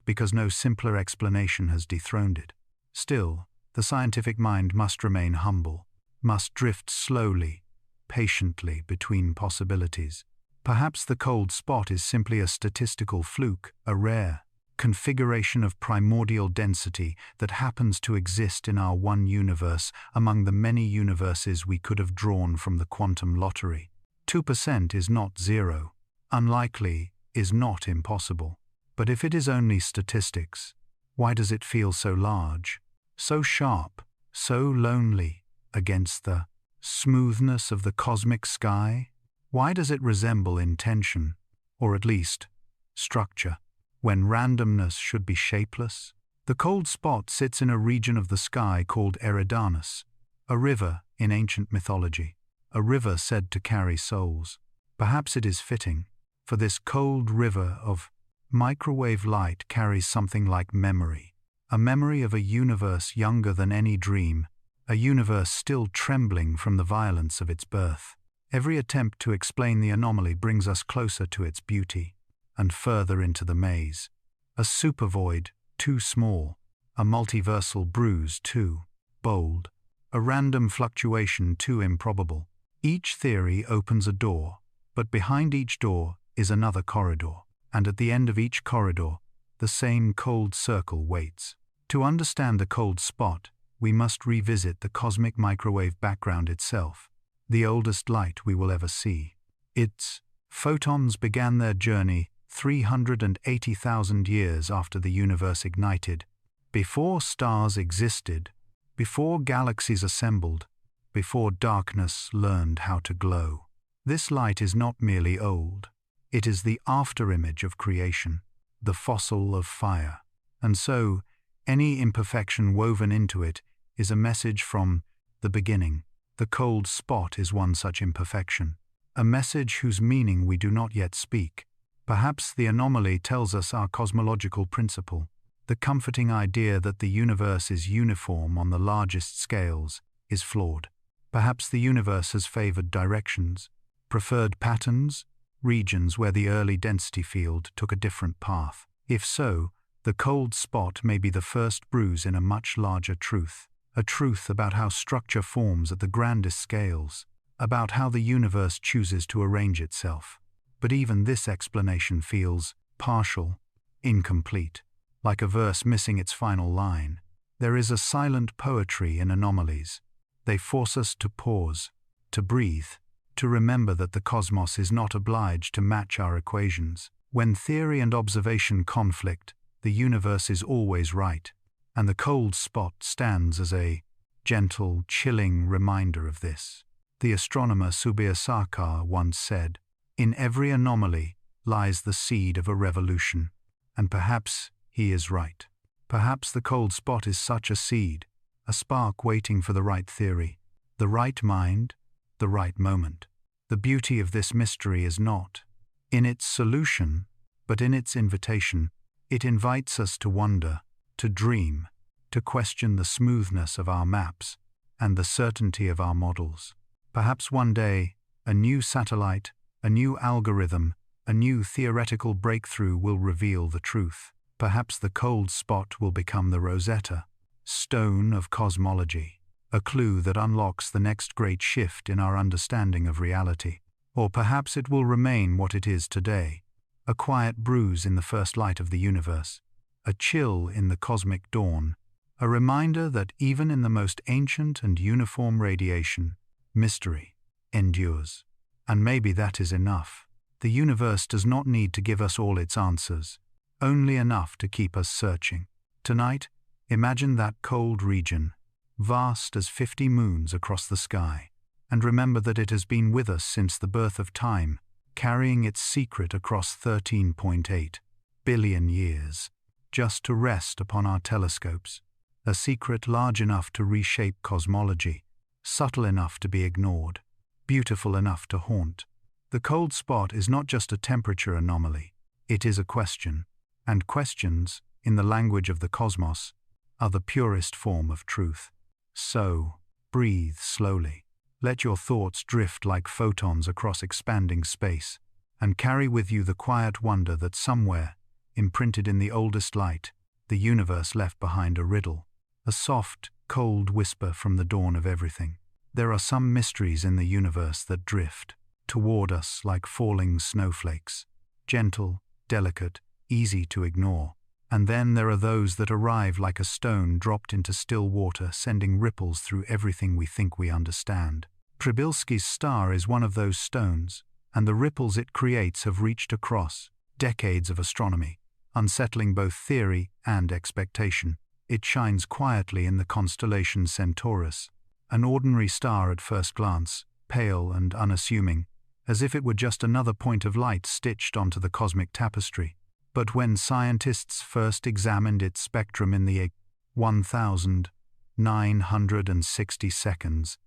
Speaker 1: because no simpler explanation has dethroned it. Still, the scientific mind must remain humble, must drift slowly, patiently between possibilities. Perhaps the cold spot is simply a statistical fluke, a rare configuration of primordial density that happens to exist in our one universe among the many universes we could have drawn from the quantum lottery. 2% is not zero. Unlikely is not impossible. But if it is only statistics, why does it feel so large, so sharp, so lonely against the smoothness of the cosmic sky? Why does it resemble intention, or at least structure, when randomness should be shapeless? The cold spot sits in a region of the sky called Eridanus, a river in ancient mythology, a river said to carry souls. Perhaps it is fitting, for this cold river of microwave light carries something like memory, a memory of a universe younger than any dream, a universe still trembling from the violence of its birth. Every attempt to explain the anomaly brings us closer to its beauty, and further into the maze. A supervoid, too small, a multiversal bruise too bold, a random fluctuation too improbable. Each theory opens a door, but behind each door is another corridor, and at the end of each corridor, the same cold circle waits. To understand the cold spot, we must revisit the cosmic microwave background itself, the oldest light we will ever see. Its photons began their journey 380,000 years after the universe ignited, before stars existed, before galaxies assembled, before darkness learned how to glow. This light is not merely old, it is the afterimage of creation, the fossil of fire. And so, any imperfection woven into it is a message from the beginning. The cold spot is one such imperfection, a message whose meaning we do not yet speak. Perhaps the anomaly tells us our cosmological principle. The comforting idea that the universe is uniform on the largest scales is flawed. Perhaps the universe has favored directions, preferred patterns, regions where the early density field took a different path. If so, the cold spot may be the first bruise in a much larger truth, a truth about how structure forms at the grandest scales, about how the universe chooses to arrange itself. But even this explanation feels partial, incomplete, like a verse missing its final line. There is a silent poetry in anomalies. They force us to pause, to breathe, to remember that the cosmos is not obliged to match our equations. When theory and observation conflict, the universe is always right, and the cold spot stands as a gentle, chilling reminder of this. The astronomer Subir Sarkar once said, "In every anomaly lies the seed of a revolution," and perhaps he is right. Perhaps the cold spot is such a seed, a spark waiting for the right theory, the right mind, the right moment. The beauty of this mystery is not in its solution, but in its invitation. It invites us to wonder, to dream, to question the smoothness of our maps and the certainty of our models. Perhaps one day, a new satellite, a new algorithm, a new theoretical breakthrough will reveal the truth. Perhaps the cold spot will become the Rosetta Stone of cosmology, a clue that unlocks the next great shift in our understanding of reality. Or perhaps it will remain what it is today, a quiet bruise in the first light of the universe, a chill in the cosmic dawn, a reminder that even in the most ancient and uniform radiation, mystery endures. And maybe that is enough. The universe does not need to give us all its answers, only enough to keep us searching. Tonight, imagine that cold region, vast as 50 moons across the sky, and remember that it has been with us since the birth of time, carrying its secret across 13.8 billion years, just to rest upon our telescopes, a secret large enough to reshape cosmology, subtle enough to be ignored, beautiful enough to haunt. The cold spot is not just a temperature anomaly, it is a question, and questions, in the language of the cosmos, are the purest form of truth. So, breathe slowly. Let your thoughts drift like photons across expanding space, and carry with you the quiet wonder that somewhere, imprinted in the oldest light, the universe left behind a riddle, a soft, cold whisper from the dawn of everything. There are some mysteries in the universe that drift toward us like falling snowflakes, gentle, delicate, easy to ignore. And then there are those that arrive like a stone dropped into still water, sending ripples through everything we think we understand. Przybylski's star is one of those stones, and the ripples it creates have reached across decades of astronomy, unsettling both theory and expectation. It shines quietly in the constellation Centaurus, an ordinary star at first glance, pale and unassuming, as if it were just another point of light stitched onto the cosmic tapestry. But when scientists first examined its spectrum in the 1,960 seconds,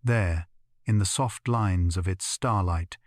Speaker 1: there, in the soft lines of its starlight,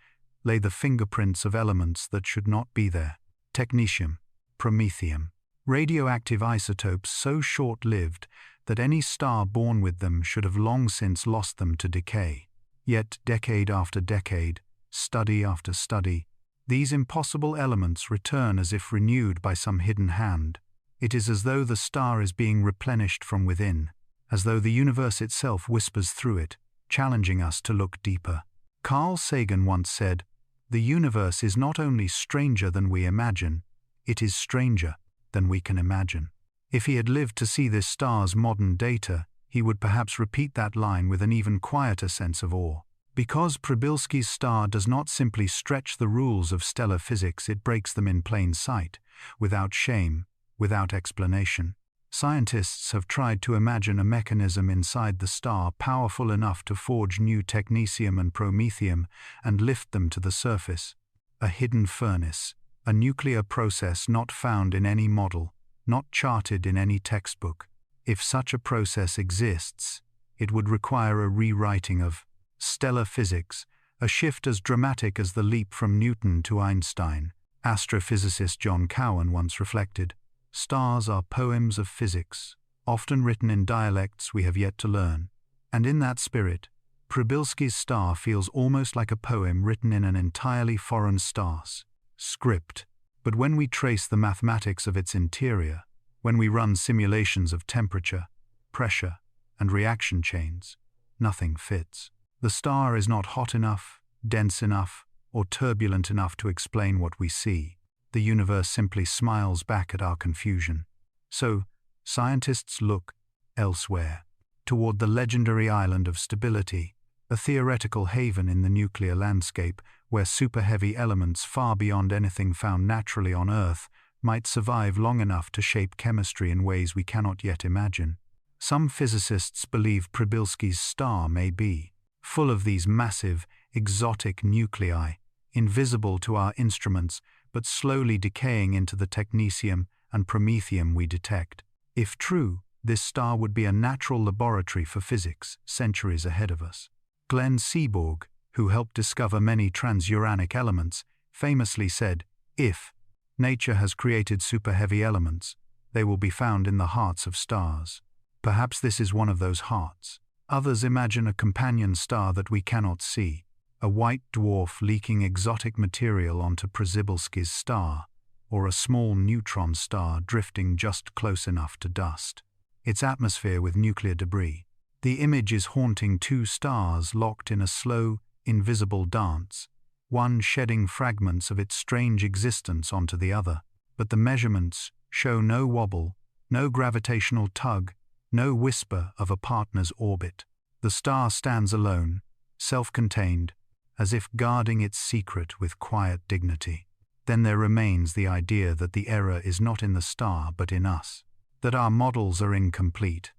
Speaker 1: lay the fingerprints of elements that should not be there: technetium, promethium, radioactive isotopes so short-lived that any star born with them should have long since lost them to decay. Yet, decade after decade, study after study, these impossible elements return as if renewed by some hidden hand. It is as though the star is being replenished from within, as though the universe itself whispers through it, challenging us to look deeper. Carl Sagan once said, "The universe is not only stranger than we imagine, it is stranger than we can imagine." If he had lived to see this star's modern data, he would perhaps repeat that line with an even quieter sense of awe. Because Przybylski's star does not simply stretch the rules of stellar physics, it breaks them in plain sight, without shame, without explanation. Scientists have tried to imagine a mechanism inside the star powerful enough to forge new technetium and promethium and lift them to the surface. A hidden furnace, a nuclear process not found in any model, not charted in any textbook. If such a process exists, it would require a rewriting of stellar physics, a shift as dramatic as the leap from Newton to Einstein. Astrophysicist John Cowan once reflected, "Stars are poems of physics, often written in dialects we have yet to learn." And in that spirit, Przybylski's star feels almost like a poem written in an entirely foreign star's script. But when we trace the mathematics of its interior, when we run simulations of temperature, pressure, and reaction chains, nothing fits. The star is not hot enough, dense enough, or turbulent enough to explain what we see. The universe simply smiles back at our confusion. So, scientists look elsewhere, toward the legendary island of stability, a theoretical haven in the nuclear landscape where super-heavy elements far beyond anything found naturally on Earth might survive long enough to shape chemistry in ways we cannot yet imagine. Some physicists believe Przybylski's star may be full of these massive, exotic nuclei, invisible to our instruments, but slowly decaying into the technetium and promethium we detect. If true, This star would be a natural laboratory for physics, centuries ahead of us. Glenn Seaborg, who helped discover many transuranic elements, famously said, "If nature has created superheavy elements, they will be found in the hearts of stars." Perhaps this is one of those hearts. Others imagine a companion star that we cannot see, a white dwarf leaking exotic material onto Przybylski's star, or a small neutron star drifting just close enough to dust its atmosphere with nuclear debris. The image is haunting two stars locked in a slow, invisible dance, one shedding fragments of its strange existence onto the other. But the measurements show no wobble, no gravitational tug, no whisper of a partner's orbit. The star stands alone, self-contained, as if guarding its secret with quiet dignity. Then there remains the idea that the error is not in the star but in us, that our models are incomplete,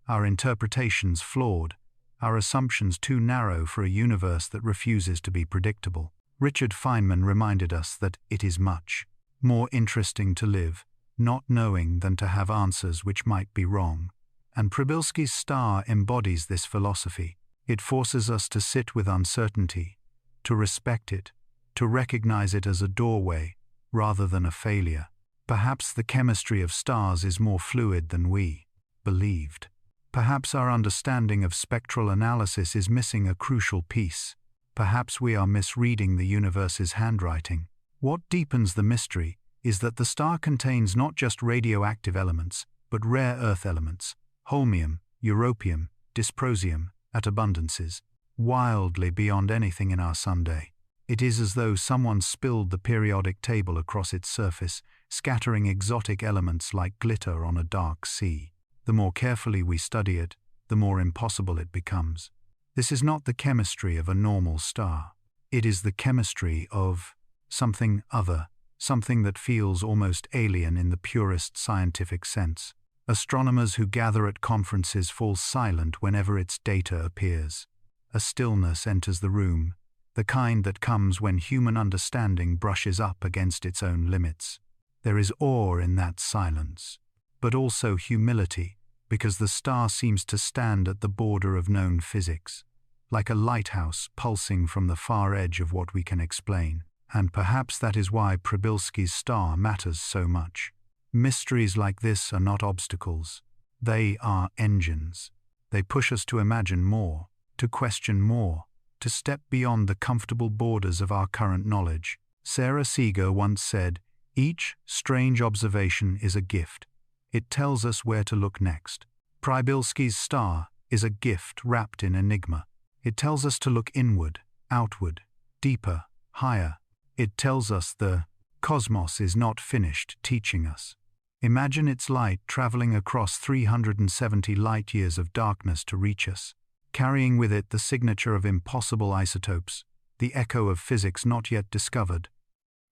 Speaker 1: our interpretations flawed, our assumptions too narrow for a universe that refuses to be predictable. Richard Feynman reminded us that it is much more interesting to live, not knowing, than to have answers which might be wrong. And Przybylski's star embodies this philosophy. It forces us to sit with uncertainty, to respect it, to recognize it as a doorway rather than a failure. Perhaps the chemistry of stars is more fluid than we believed. Perhaps our understanding of spectral analysis is missing a crucial piece. Perhaps we are misreading the universe's handwriting. What deepens the mystery is that the star contains not just radioactive elements, but rare earth elements, holmium, europium, dysprosium, at abundances, wildly beyond anything in our Sunday. It is as though someone spilled the periodic table across its surface, scattering exotic elements like glitter on a dark sea. The more carefully we study it, the more impossible it becomes. This is not the chemistry of a normal star. It is the chemistry of something other, something that feels almost alien in the purest scientific sense. Astronomers who gather at conferences fall silent whenever its data appears. A stillness enters the room, the kind that comes when human understanding brushes up against its own limits. There is awe in that silence, but also humility, because the star seems to stand at the border of known physics, like a lighthouse pulsing from the far edge of what we can explain. And perhaps that is why Przybylski's star matters so much. Mysteries like this are not obstacles. They are engines. They push us to imagine more, to question more, to step beyond the comfortable borders of our current knowledge. Sarah Seeger once said, "Each strange observation is a gift. It tells us where to look next." Przybylski's star is a gift wrapped in enigma. It tells us to look inward, outward, deeper, higher. It tells us the cosmos is not finished teaching us. Imagine its light traveling across 370 light-years of darkness to reach us, carrying with it the signature of impossible isotopes, the echo of physics not yet discovered,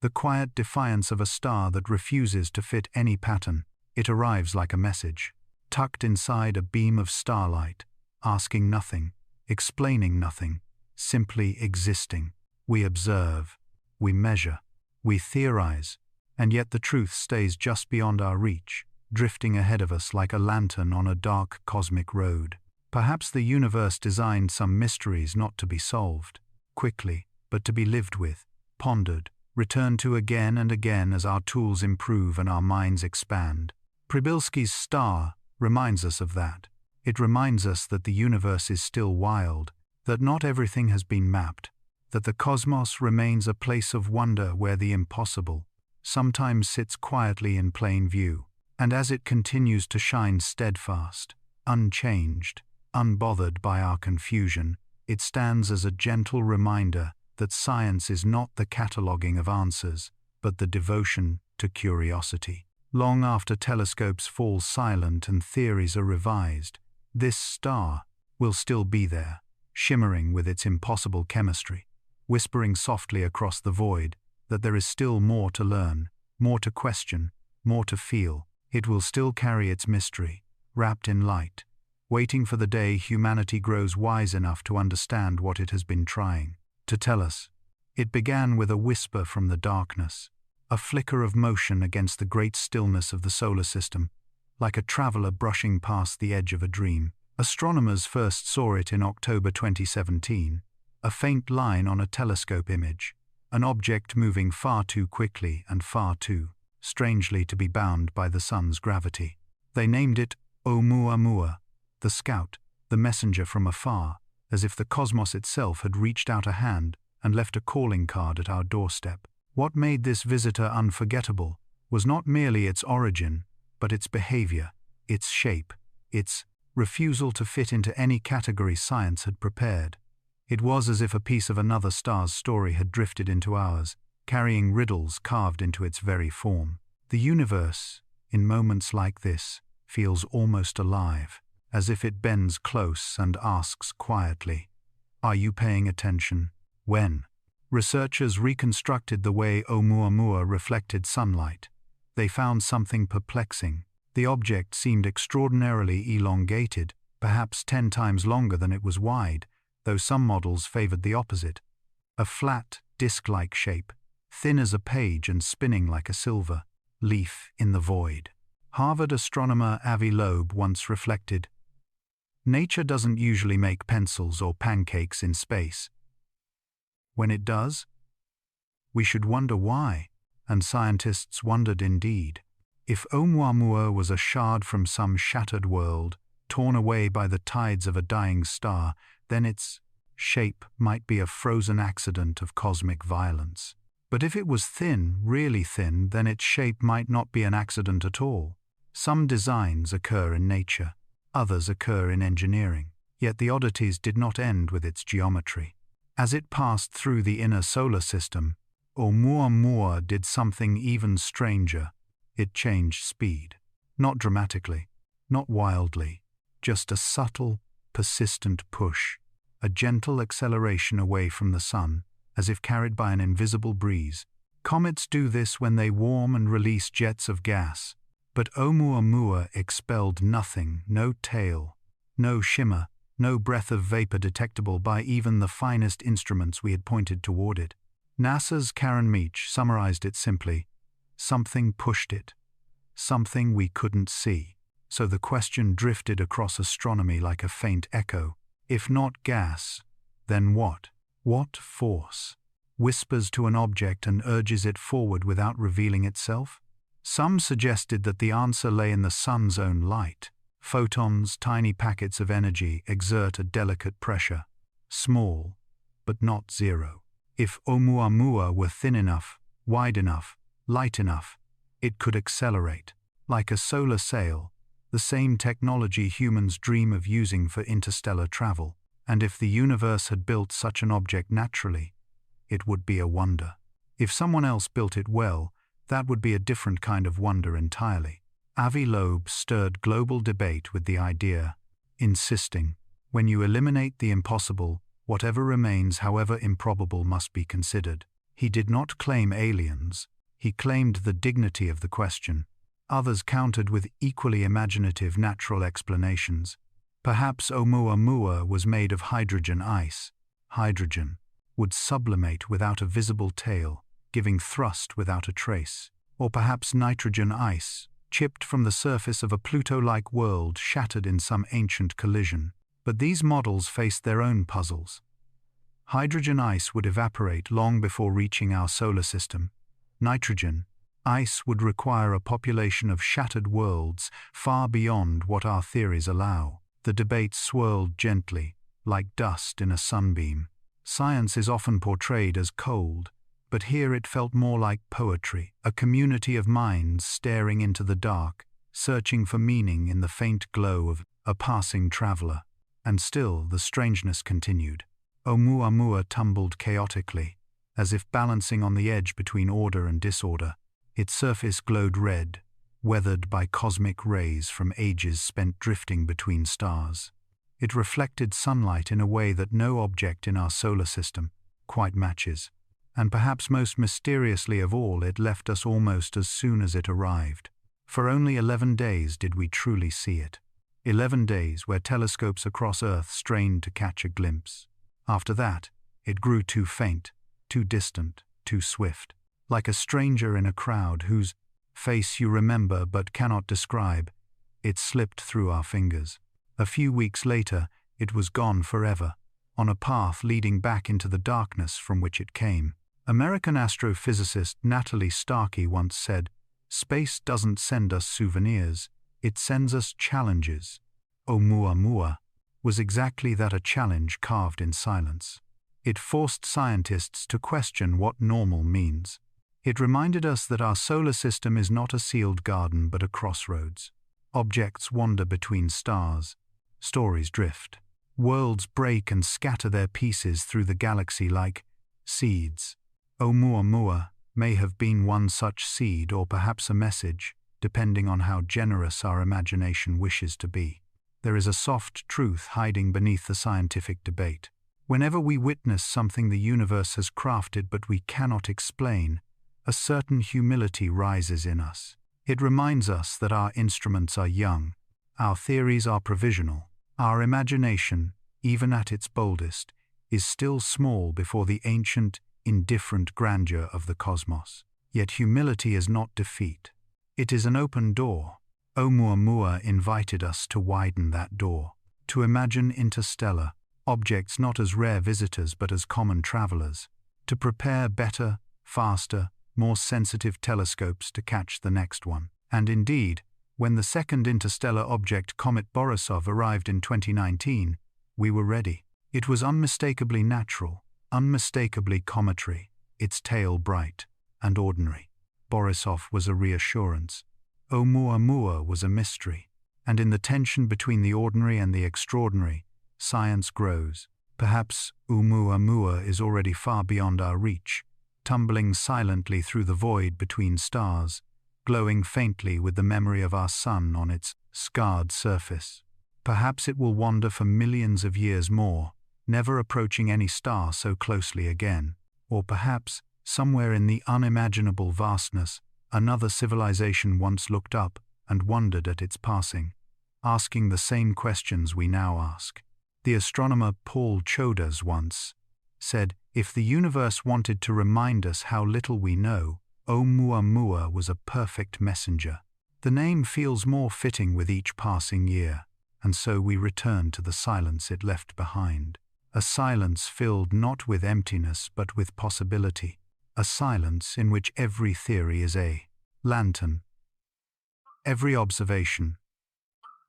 Speaker 1: the quiet defiance of a star that refuses to fit any pattern. It arrives like a message, tucked inside a beam of starlight, asking nothing, explaining nothing, simply existing. We observe, we measure, we theorize, and yet the truth stays just beyond our reach, drifting ahead of us like a lantern on a dark cosmic road. Perhaps the universe designed some mysteries not to be solved quickly, but to be lived with, pondered, returned to again and again as our tools improve and our minds expand. Przybylski's star reminds us of that. It reminds us that the universe is still wild, that not everything has been mapped, that the cosmos remains a place of wonder where the impossible sometimes sits quietly in plain view. And as it continues to shine steadfast, unchanged, unbothered by our confusion, it stands as a gentle reminder that science is not the cataloguing of answers, but the devotion to curiosity. Long after telescopes fall silent and theories are revised, this star will still be there, shimmering with its impossible chemistry, whispering softly across the void that there is still more to learn, more to question, more to feel. It will still carry its mystery, wrapped in light, waiting for the day humanity grows wise enough to understand what it has been trying to tell us. It began with a whisper from the darkness, a flicker of motion against the great stillness of the solar system, like a traveler brushing past the edge of a dream. Astronomers first saw it in October 2017, a faint line on a telescope image, an object moving far too quickly and far too strangely to be bound by the sun's gravity. They named it Oumuamua, the scout, the messenger from afar, as if the cosmos itself had reached out a hand and left a calling card at our doorstep. What made this visitor unforgettable was not merely its origin, but its behavior, its shape, its refusal to fit into any category science had prepared. It was as if a piece of another star's story had drifted into ours, carrying riddles carved into its very form. The universe, in moments like this, feels almost alive, as if it bends close and asks quietly, "Are you paying attention?" When researchers reconstructed the way Oumuamua reflected sunlight, they found something perplexing. The object seemed extraordinarily elongated, perhaps 10 times longer than it was wide, though some models favored the opposite. A flat, disc-like shape, thin as a page and spinning like a silver leaf in the void. Harvard astronomer Avi Loeb once reflected, "Nature doesn't usually make pencils or pancakes in space. When it does, we should wonder why," and scientists wondered indeed. If Oumuamua was a shard from some shattered world, torn away by the tides of a dying star, then its shape might be a frozen accident of cosmic violence. But if it was thin, really thin, then its shape might not be an accident at all. Some designs occur in nature, others occur in engineering, yet the oddities did not end with its geometry. As it passed through the inner solar system, Oumuamua did something even stranger. It changed speed. Not dramatically, not wildly, just a subtle, persistent push, a gentle acceleration away from the sun, as if carried by an invisible breeze. Comets do this when they warm and release jets of gas, but Oumuamua expelled nothing, no tail, no shimmer, no breath of vapor detectable by even the finest instruments we had pointed toward it. NASA's Karen Meech summarized it simply, "Something pushed it, something we couldn't see." So the question drifted across astronomy like a faint echo. If not gas, then what? What force whispers to an object and urges it forward without revealing itself? Some suggested that the answer lay in the sun's own light. Photons, tiny packets of energy, exert a delicate pressure. Small, but not zero. If Oumuamua were thin enough, wide enough, light enough, it could accelerate. Like a solar sail, the same technology humans dream of using for interstellar travel. And if the universe had built such an object naturally, it would be a wonder. If someone else built it well, that would be a different kind of wonder entirely. Avi Loeb stirred global debate with the idea, insisting, when you eliminate the impossible, whatever remains, however improbable, must be considered. He did not claim aliens. He claimed the dignity of the question. Others countered with equally imaginative natural explanations. Perhaps Oumuamua was made of hydrogen ice. Hydrogen would sublimate without a visible tail, giving thrust without a trace. Or perhaps nitrogen ice, chipped from the surface of a Pluto-like world shattered in some ancient collision. But these models faced their own puzzles. Hydrogen ice would evaporate long before reaching our solar system. Nitrogen ice would require a population of shattered worlds far beyond what our theories allow. The debate swirled gently, like dust in a sunbeam. Science is often portrayed as cold, but here it felt more like poetry, a community of minds staring into the dark, searching for meaning in the faint glow of a passing traveler. And still the strangeness continued. Oumuamua tumbled chaotically, as if balancing on the edge between order and disorder. Its surface glowed red, weathered by cosmic rays from ages spent drifting between stars. It reflected sunlight in a way that no object in our solar system quite matches. And perhaps most mysteriously of all, it left us almost as soon as it arrived. For only 11 days did we truly see it. 11 days where telescopes across Earth strained to catch a glimpse. After that, it grew too faint, too distant, too swift. Like a stranger in a crowd whose face you remember but cannot describe, It slipped through our fingers. A few weeks later, it was gone forever, on a path leading back into the darkness from which it came. American astrophysicist Natalie Starkey once said, "Space doesn't send us souvenirs, it sends us challenges." Oumuamua was exactly that, a challenge carved in silence. It forced scientists to question what normal means. It reminded us that our solar system is not a sealed garden but a crossroads. Objects wander between stars. Stories drift. Worlds break and scatter their pieces through the galaxy like seeds. Oumuamua may have been one such seed, or perhaps a message, depending on how generous our imagination wishes to be. There is a soft truth hiding beneath the scientific debate. Whenever we witness something the universe has crafted but we cannot explain, a certain humility rises in us. It reminds us that our instruments are young, our theories are provisional, our imagination, even at its boldest, is still small before the ancient, indifferent grandeur of the cosmos. Yet humility is not defeat. It is an open door. Oumuamua invited us to widen that door, to imagine interstellar objects not as rare visitors but as common travelers, to prepare better, faster, more sensitive telescopes to catch the next one. And indeed, when the second interstellar object, comet Borisov, arrived in 2019, we were ready. It was unmistakably natural, unmistakably cometary, its tail bright and ordinary. Borisov was a reassurance. Oumuamua was a mystery. And in the tension between the ordinary and the extraordinary, science grows. Perhaps Oumuamua is already far beyond our reach, tumbling silently through the void between stars, glowing faintly with the memory of our sun on its scarred surface. Perhaps it will wander for millions of years more, never approaching any star so closely again. Or perhaps, somewhere in the unimaginable vastness, another civilization once looked up and wondered at its passing, asking the same questions we now ask. The astronomer Paul Chodas once said, "If the universe wanted to remind us how little we know, Oumuamua was a perfect messenger." The name feels more fitting with each passing year, and so we return to the silence it left behind. A silence filled not with emptiness but with possibility. A silence in which every theory is a lantern, every observation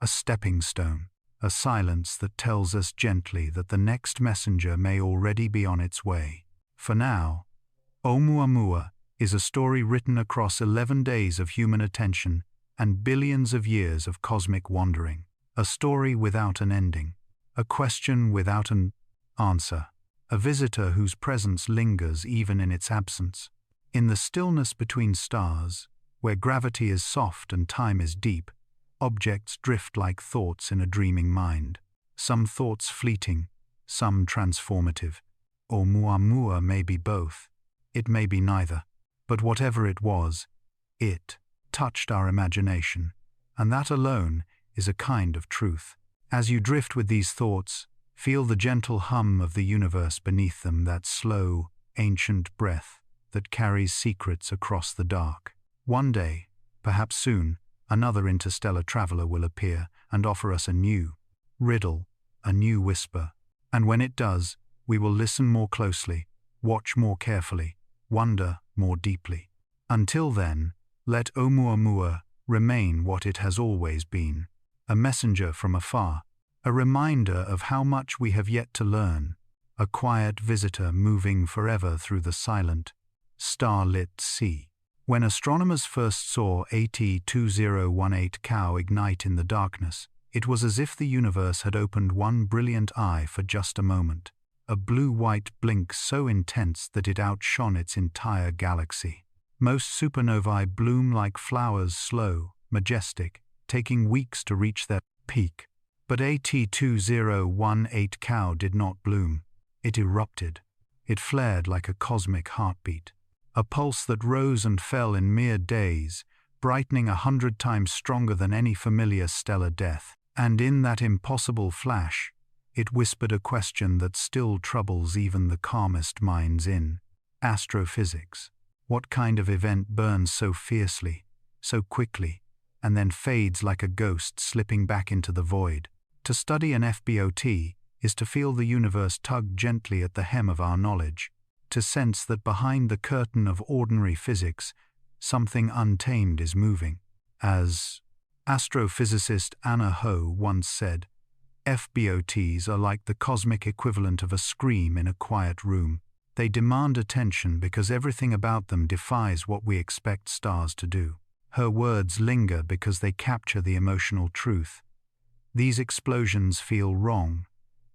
Speaker 1: a stepping stone. A silence that tells us gently that the next messenger may already be on its way. For now, Oumuamua is a story written across 11 days of human attention and billions of years of cosmic wandering. A story without an ending. A question without an answer. A visitor whose presence lingers even in its absence. In the stillness between stars, where gravity is soft and time is deep, objects drift like thoughts in a dreaming mind. Some thoughts fleeting, some transformative. Oumuamua may be both. It may be neither. But whatever it was, it touched our imagination, and that alone is a kind of truth. As you drift with these thoughts, feel the gentle hum of the universe beneath them, that slow, ancient breath that carries secrets across the dark. One day, perhaps soon, another interstellar traveler will appear and offer us a new riddle, a new whisper. And when it does, we will listen more closely, watch more carefully, wonder more deeply. Until then, let Oumuamua remain what it has always been, a messenger from afar, a reminder of how much we have yet to learn, a quiet visitor moving forever through the silent, star-lit sea. When astronomers first saw AT2018 Cow ignite in the darkness, it was as if the universe had opened one brilliant eye for just a moment, a blue-white blink so intense that it outshone its entire galaxy. Most supernovae bloom like flowers, slow, majestic, taking weeks to reach their peak. But AT2018 Cow did not bloom. It erupted. It flared like a cosmic heartbeat. A pulse that rose and fell in mere days, brightening 100 times stronger than any familiar stellar death. And in that impossible flash, it whispered a question that still troubles even the calmest minds in astrophysics. What kind of event burns so fiercely, so quickly, and then fades like a ghost slipping back into the void. To study an FBOT is to feel the universe tug gently at the hem of our knowledge, to sense that behind the curtain of ordinary physics, something untamed is moving. As astrophysicist Anna Ho once said, FBOTs are like the cosmic equivalent of a scream in a quiet room. They demand attention because everything about them defies what we expect stars to do. Her words linger because they capture the emotional truth. These explosions feel wrong,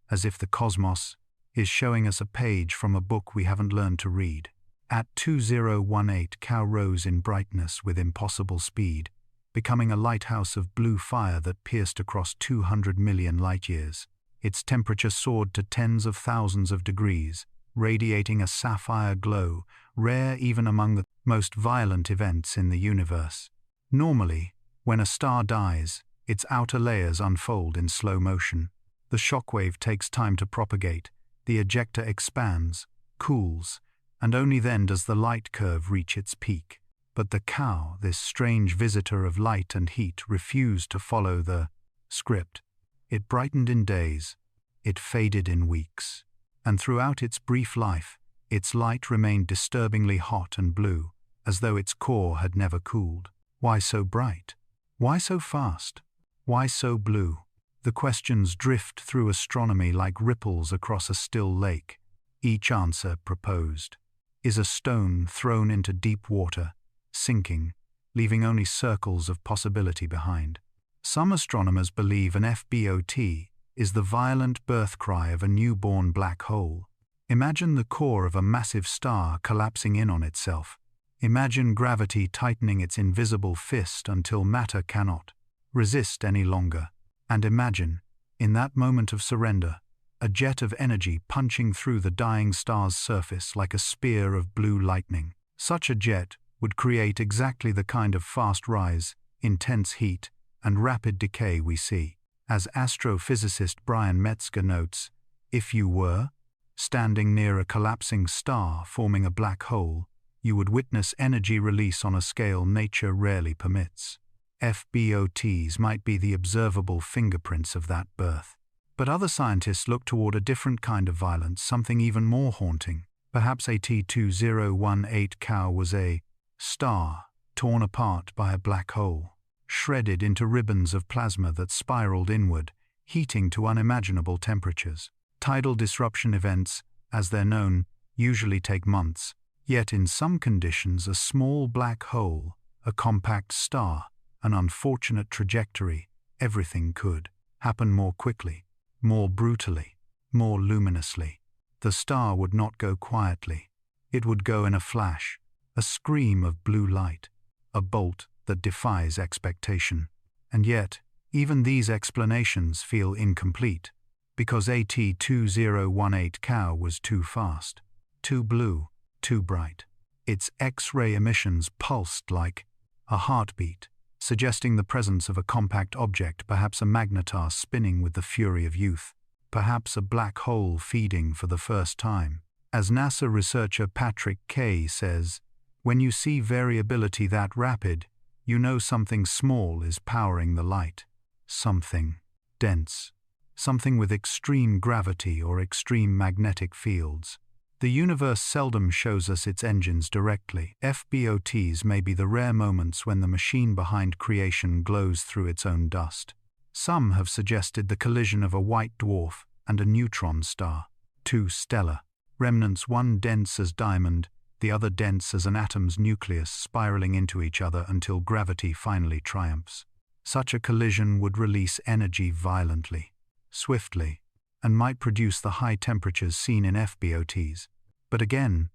Speaker 1: as if the cosmos is showing us a page from a book we haven't learned to read. At 2018, Cow rose in brightness with impossible speed, becoming a lighthouse of blue fire that pierced across 200 million light-years. Its temperature soared to tens of thousands of degrees, radiating a sapphire glow, rare even among the most violent events in the universe. Normally, when a star dies, its outer layers unfold in slow motion. The shockwave takes time to propagate, the ejector expands, cools, and only then does the light curve reach its peak. But the cow, this strange visitor of light and heat, refused to follow the script. It brightened in days, it faded in weeks, and throughout its brief life, its light remained disturbingly hot and blue, as though its core had never cooled. Why so bright? Why so fast? Why so blue? The questions drift through astronomy like ripples across a still lake. Each answer proposed is a stone thrown into deep water, sinking, leaving only circles of possibility behind. Some astronomers believe an FBOT is the violent birth cry of a newborn black hole. Imagine the core of a massive star collapsing in on itself. Imagine gravity tightening its invisible fist until matter cannot resist any longer. And imagine, in that moment of surrender, a jet of energy punching through the dying star's surface like a spear of blue lightning. Such a jet would create exactly the kind of fast rise, intense heat, and rapid decay we see. As astrophysicist Brian Metzger notes, if you were standing near a collapsing star forming a black hole, you would witness energy release on a scale nature rarely permits. FBOTs might be the observable fingerprints of that birth. But other scientists look toward a different kind of violence, something even more haunting. Perhaps AT2018 Cow was a star torn apart by a black hole, shredded into ribbons of plasma that spiraled inward, heating to unimaginable temperatures. Tidal disruption events, as they're known, usually take months. Yet in some conditions, a small black hole, a compact star, an unfortunate trajectory, everything could happen more quickly, more brutally, more luminously. The star would not go quietly. It would go in a flash, a scream of blue light, a bolt that defies expectation. And yet, even these explanations feel incomplete, because AT2018 Cow was too fast, too blue, too bright. Its X-ray emissions pulsed like a heartbeat, suggesting the presence of a compact object, perhaps a magnetar spinning with the fury of youth, perhaps a black hole feeding for the first time. As NASA researcher Patrick Kay says, when you see variability that rapid, you know something small is powering the light. Something dense. Something with extreme gravity or extreme magnetic fields. The universe seldom shows us its engines directly. FBOTs may be the rare moments when the machine behind creation glows through its own dust. Some have suggested the collision of a white dwarf and a neutron star, two stellar remnants, one dense as diamond, the other dense as an atom's nucleus, spiraling into each other until gravity finally triumphs. Such a collision would release energy violently, swiftly, and might produce the high temperatures seen in FBOTs. But again,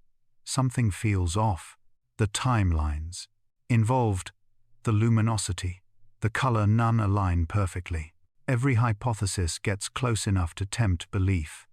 Speaker 1: something feels off. The timelines involved, the luminosity, the color, none align perfectly. Every hypothesis gets close enough to tempt belief,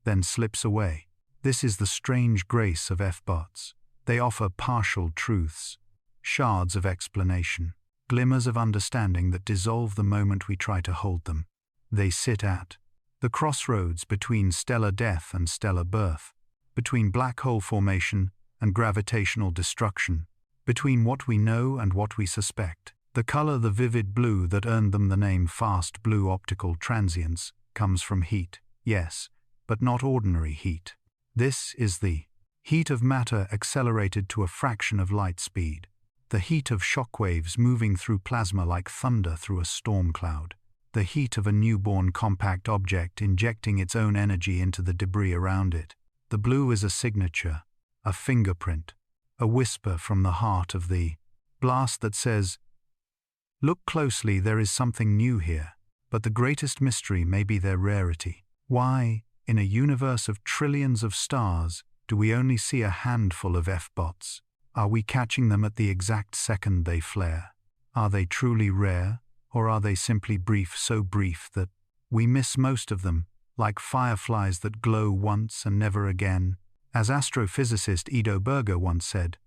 Speaker 1: then slips away. This is the strange grace of FBOTs. They offer partial truths, shards of explanation, glimmers of understanding that dissolve the moment we try to hold them. They sit at the crossroads between stellar death and stellar birth, between black hole formation and gravitational destruction, between what we know and what we suspect. The color, the vivid blue that earned them the name fast blue optical transients, comes from heat, yes, but not ordinary heat. This is the heat of matter accelerated to a fraction of light speed, the heat of shockwaves moving through plasma like thunder through a storm cloud, the heat of a newborn compact object injecting its own energy into the debris around it. The blue is a signature, a fingerprint, a whisper from the heart of the blast that says, "Look closely, there is something new here." But the greatest mystery may be their rarity. Why, in a universe of trillions of stars, do we only see a handful of F-bots? Are we catching them at the exact second they flare? Are they truly rare, or are they simply brief, so brief that we miss most of them, like fireflies that glow once and never again? As astrophysicist Ido Berger once said,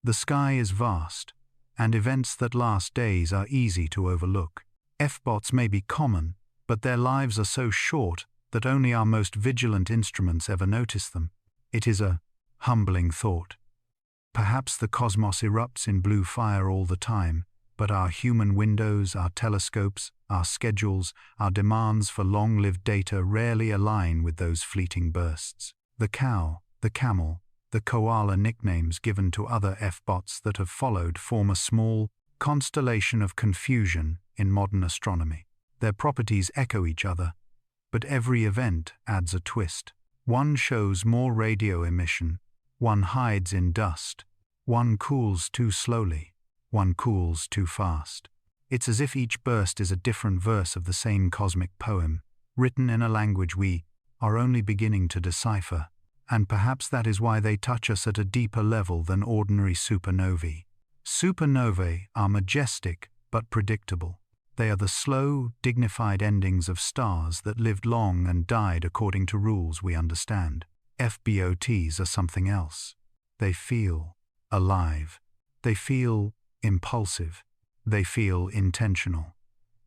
Speaker 1: "The sky is vast, and events that last days are easy to overlook." F-bots may be common, but their lives are so short that only our most vigilant instruments ever notice them. It is a humbling thought. Perhaps the cosmos erupts in blue fire all the time, but our human windows, our telescopes, our schedules, our demands for long-lived data rarely align with those fleeting bursts. The cow, the camel, the koala, nicknames given to other F-bots that have followed, form a small constellation of confusion in modern astronomy. Their properties echo each other, but every event adds a twist. One shows more radio emission, one hides in dust, one cools too slowly, one cools too fast. It's as if each burst is a different verse of the same cosmic poem, written in a language we are only beginning to decipher, and perhaps that is why they touch us at a deeper level than ordinary supernovae. Supernovae are majestic but predictable. They are the slow, dignified endings of stars that lived long and died according to rules we understand. FBOTs are something else. They feel alive. They feel impulsive. They feel intentional,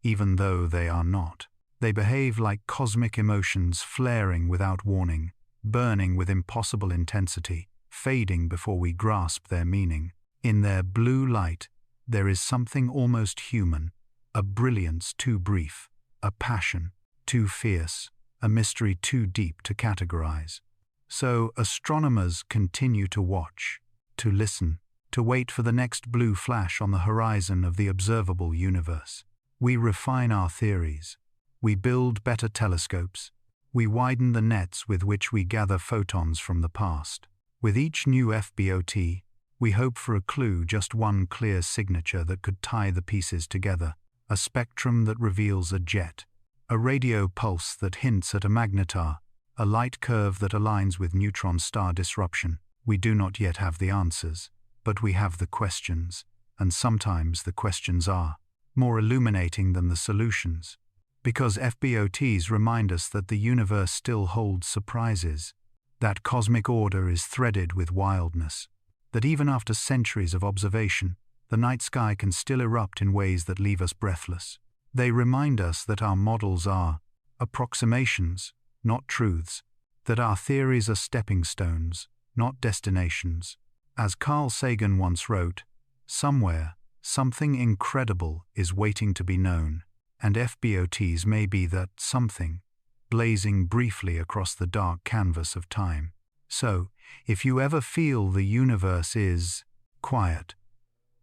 Speaker 1: even though they are not. They behave like cosmic emotions, flaring without warning, burning with impossible intensity, fading before we grasp their meaning. In their blue light, there is something almost human, a brilliance too brief, a passion too fierce, a mystery too deep to categorize. So astronomers continue to watch, to listen, to wait for the next blue flash on the horizon of the observable universe. We refine our theories. We build better telescopes. We widen the nets with which we gather photons from the past. With each new FBOT, we hope for a clue, just one clear signature that could tie the pieces together. A spectrum that reveals a jet, a radio pulse that hints at a magnetar, a light curve that aligns with neutron star disruption. We do not yet have the answers, but we have the questions, and sometimes the questions are more illuminating than the solutions. Because FBOTs remind us that the universe still holds surprises, that cosmic order is threaded with wildness, that even after centuries of observation, the night sky can still erupt in ways that leave us breathless. They remind us that our models are approximations, not truths, that our theories are stepping stones, not destinations. As Carl Sagan once wrote, "Somewhere, something incredible is waiting to be known," and FBOTs may be that something, blazing briefly across the dark canvas of time. So, if you ever feel the universe is quiet,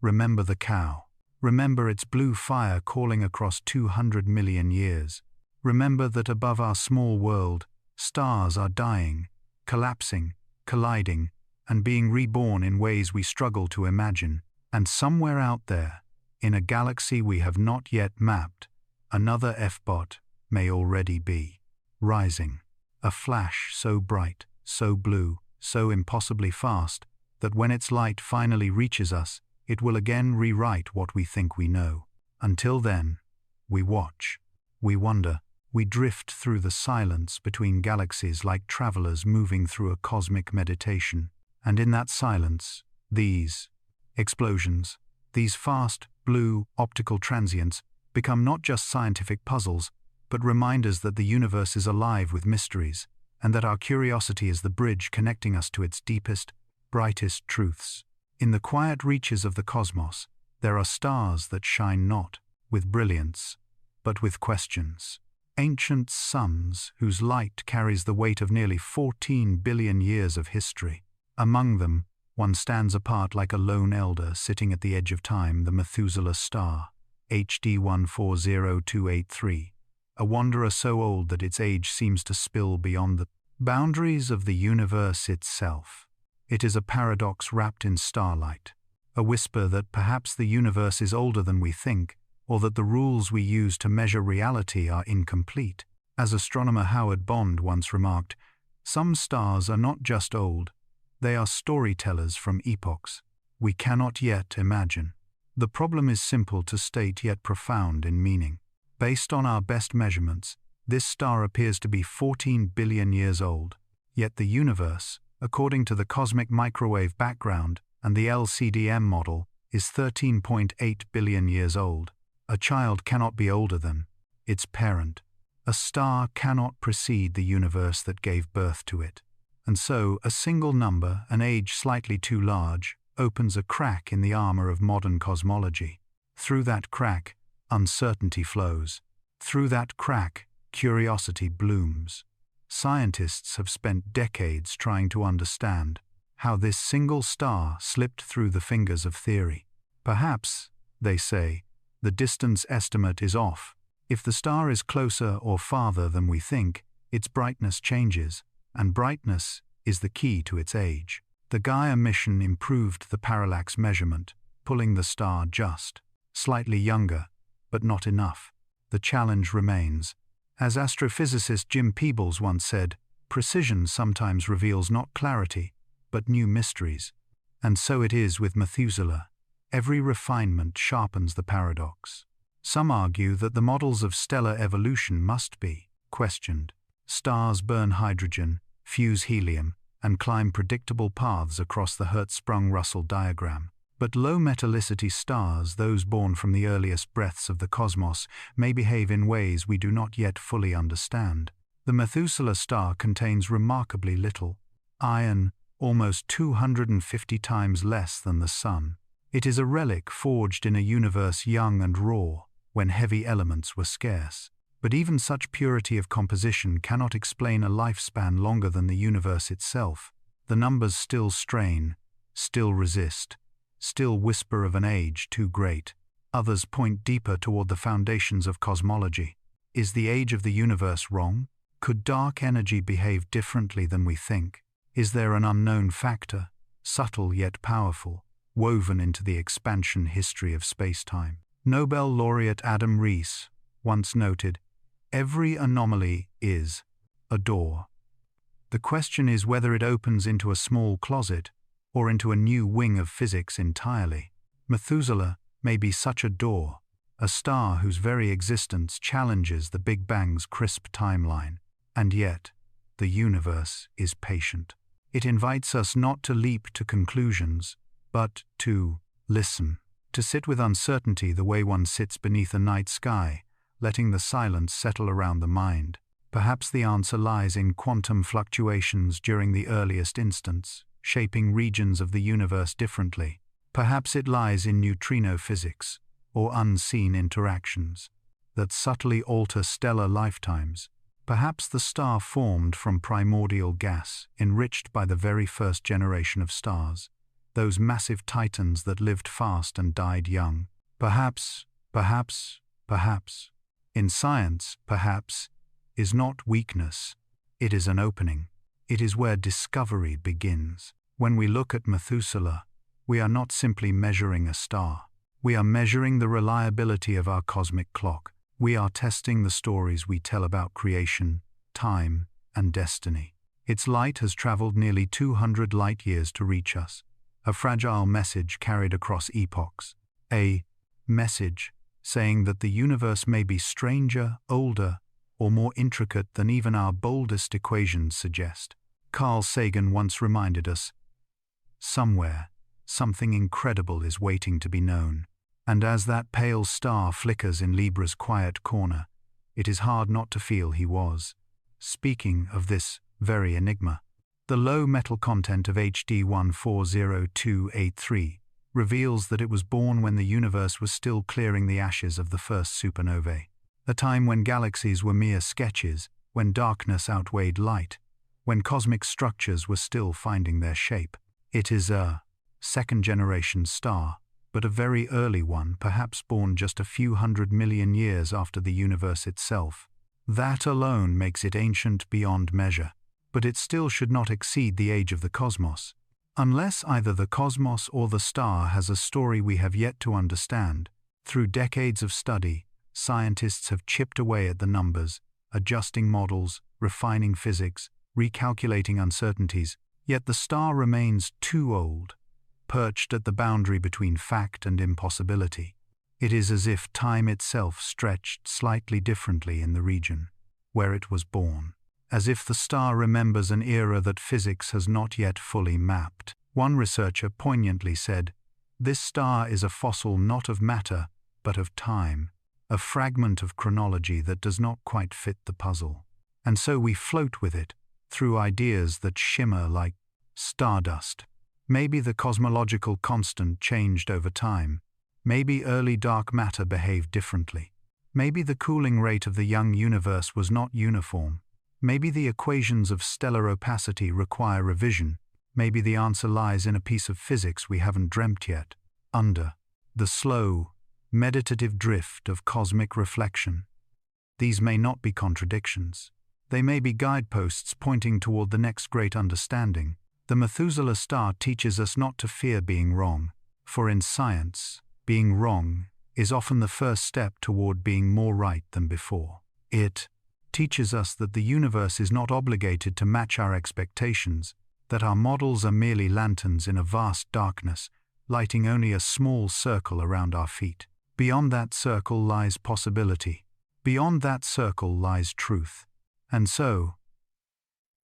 Speaker 1: remember the cow. Remember its blue fire calling across 200 million years. Remember that above our small world, stars are dying, collapsing, colliding, and being reborn in ways we struggle to imagine. And somewhere out there, in a galaxy we have not yet mapped, another F-bot may already be rising. A flash so bright, so blue, so impossibly fast, that when its light finally reaches us, it will again rewrite what we think we know. Until then, we watch, we wonder, we drift through the silence between galaxies like travelers moving through a cosmic meditation. And in that silence, these explosions, these fast, blue, optical transients, become not just scientific puzzles, but reminders that the universe is alive with mysteries, and that our curiosity is the bridge connecting us to its deepest, brightest truths. In the quiet reaches of the cosmos, There are stars that shine not with brilliance, but with questions. Ancient suns whose light carries the weight of nearly 14 billion years of history. Among them, one stands apart like a lone elder sitting at the edge of time, the Methuselah star, HD 140283, a wanderer so old that its age seems to spill beyond the boundaries of the universe itself. It is a paradox wrapped in starlight, a whisper that perhaps the universe is older than we think, or that the rules we use to measure reality are incomplete. As astronomer Howard Bond once remarked, some stars are not just old, they are storytellers from epochs we cannot yet imagine. The problem is simple to state yet profound in meaning. Based on our best measurements, this star appears to be 14 billion years old, yet the universe, according to the cosmic microwave background and the LCDM model, is 13.8 billion years old. A child cannot be older than its parent. A star cannot precede the universe that gave birth to it. And so, a single number, an age slightly too large, opens a crack in the armor of modern cosmology. Through that crack, uncertainty flows. Through that crack, curiosity blooms. Scientists have spent decades trying to understand how this single star slipped through the fingers of theory. Perhaps, they say, the distance estimate is off. If the star is closer or farther than we think, its brightness changes, and brightness is the key to its age. The Gaia mission improved the parallax measurement, pulling the star just slightly younger, but not enough. The challenge remains. As astrophysicist Jim Peebles once said, precision sometimes reveals not clarity, but new mysteries. And so it is with Methuselah. Every refinement sharpens the paradox. Some argue that the models of stellar evolution must be questioned. Stars burn hydrogen, fuse helium, and climb predictable paths across the Hertzsprung-Russell diagram. But low metallicity stars, those born from the earliest breaths of the cosmos, may behave in ways we do not yet fully understand. The Methuselah star contains remarkably little iron, almost 250 times less than the Sun. It is a relic forged in a universe young and raw, when heavy elements were scarce. But even such purity of composition cannot explain a lifespan longer than the universe itself. The numbers still strain, still resist, still whisper of an age too great. Others point deeper toward the foundations of cosmology. Is the age of the universe wrong? Could dark energy behave differently than we think? Is there an unknown factor, subtle yet powerful, woven into the expansion history of space-time? Nobel laureate Adam Rees once noted, "Every anomaly is a door. The question is whether it opens into a small closet or into a new wing of physics entirely." Methuselah may be such a door, a star whose very existence challenges the Big Bang's crisp timeline. And yet, the universe is patient. It invites us not to leap to conclusions, but to listen, to sit with uncertainty the way one sits beneath a night sky, letting the silence settle around the mind. Perhaps the answer lies in quantum fluctuations during the earliest instants, shaping regions of the universe differently. Perhaps it lies in neutrino physics, or unseen interactions, that subtly alter stellar lifetimes. Perhaps the star formed from primordial gas, enriched by the very first generation of stars, those massive titans that lived fast and died young. Perhaps. In science, perhaps is not weakness, it is an opening. It is where discovery begins. When we look at Methuselah, we are not simply measuring a star. We are measuring the reliability of our cosmic clock. We are testing the stories we tell about creation, time, and destiny. Its light has traveled nearly 200 light-years to reach us, a fragile message carried across epochs. A message saying that the universe may be stranger, older, or more intricate than even our boldest equations suggest. Carl Sagan once reminded us, somewhere, something incredible is waiting to be known. And as that pale star flickers in Libra's quiet corner, it is hard not to feel he was speaking of this very enigma. The low metal content of HD 140283 reveals that it was born when the universe was still clearing the ashes of the first supernovae, a time when galaxies were mere sketches, when darkness outweighed light, when cosmic structures were still finding their shape. It is a second-generation star, but a very early one, perhaps born just a few 100 million years after the universe itself. That alone makes it ancient beyond measure, but it still should not exceed the age of the cosmos. Unless either the cosmos or the star has a story we have yet to understand, through decades of study, scientists have chipped away at the numbers, adjusting models, refining physics, recalculating uncertainties, yet the star remains too old, perched at the boundary between fact and impossibility. It is as if time itself stretched slightly differently in the region where it was born, as if the star remembers an era that physics has not yet fully mapped. One researcher poignantly said, "This star is a fossil not of matter, but of time, a fragment of chronology that does not quite fit the puzzle. And so we float with it, through ideas that shimmer like stardust. Maybe the cosmological constant changed over time. Maybe early dark matter behaved differently. Maybe the cooling rate of the young universe was not uniform. Maybe the equations of stellar opacity require revision. Maybe the answer lies in a piece of physics we haven't dreamt yet, under the slow, meditative drift of cosmic reflection." These may not be contradictions. They may be guideposts pointing toward the next great understanding. The Methuselah star teaches us not to fear being wrong, for in science, being wrong is often the first step toward being more right than before. It teaches us that the universe is not obligated to match our expectations, that our models are merely lanterns in a vast darkness, lighting only a small circle around our feet. Beyond that circle lies possibility. Beyond that circle lies truth. And so,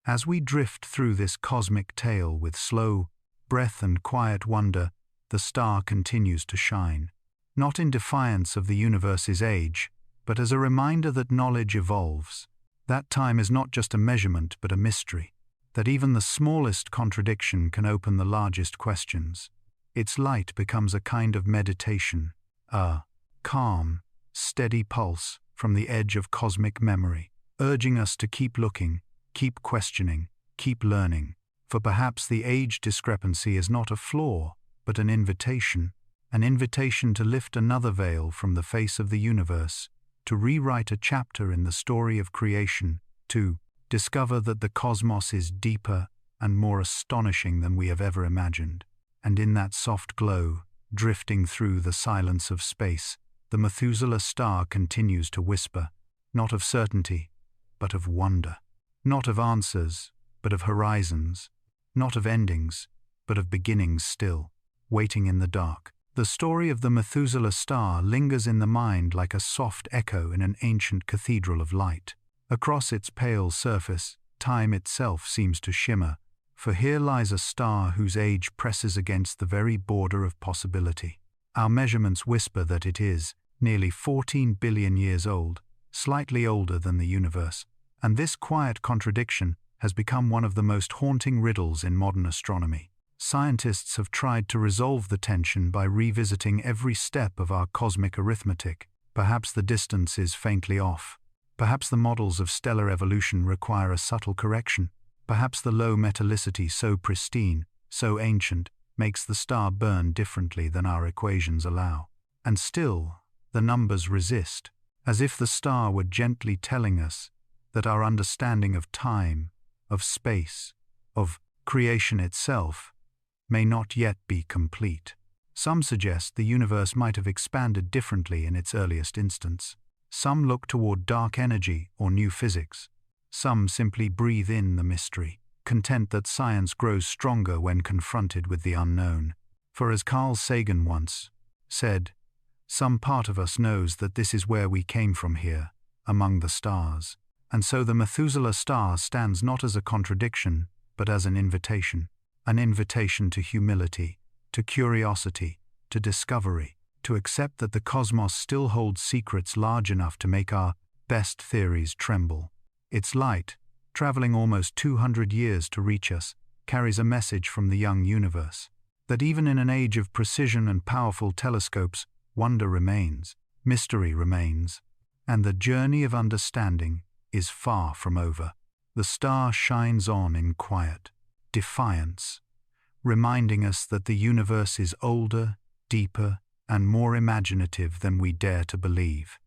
Speaker 1: as we drift through this cosmic tale with slow breath and quiet wonder, the star continues to shine, not in defiance of the universe's age, but as a reminder that knowledge evolves, that time is not just a measurement but a mystery, that even the smallest contradiction can open the largest questions. Its light becomes a kind of meditation, a calm, steady pulse from the edge of cosmic memory, urging us to keep looking, keep questioning, keep learning, for perhaps the age discrepancy is not a flaw, but an invitation to lift another veil from the face of the universe, to rewrite a chapter in the story of creation, to discover that the cosmos is deeper and more astonishing than we have ever imagined. And in that soft glow, drifting through the silence of space, the Methuselah star continues to whisper, not of certainty, but of wonder. Not of answers, but of horizons. Not of endings, but of beginnings still, waiting in the dark. The story of the Methuselah star lingers in the mind like a soft echo in an ancient cathedral of light. Across its pale surface, time itself seems to shimmer, for here lies a star whose age presses against the very border of possibility. Our measurements whisper that it is nearly 14 billion years old, slightly older than the universe, and this quiet contradiction has become one of the most haunting riddles in modern astronomy. Scientists have tried to resolve the tension by revisiting every step of our cosmic arithmetic. Perhaps the distance is faintly off. Perhaps the models of stellar evolution require a subtle correction. Perhaps the low metallicity, so pristine, so ancient, makes the star burn differently than our equations allow. And still, the numbers resist, as if the star were gently telling us that our understanding of time, of space, of creation itself, may not yet be complete. Some suggest the universe might have expanded differently in its earliest instance. Some look toward dark energy or new physics. Some simply breathe in the mystery, content that science grows stronger when confronted with the unknown. For as Carl Sagan once said, some part of us knows that this is where we came from here, among the stars. And so the Methuselah star stands not as a contradiction, but as an invitation to humility, to curiosity, to discovery, to accept that the cosmos still holds secrets large enough to make our best theories tremble. Its light, traveling almost 200 years to reach us, carries a message from the young universe, that even in an age of precision and powerful telescopes, wonder remains, mystery remains, and the journey of understanding is far from over. The star shines on in quiet defiance, reminding us that the universe is older, deeper, and more imaginative than we dare to believe.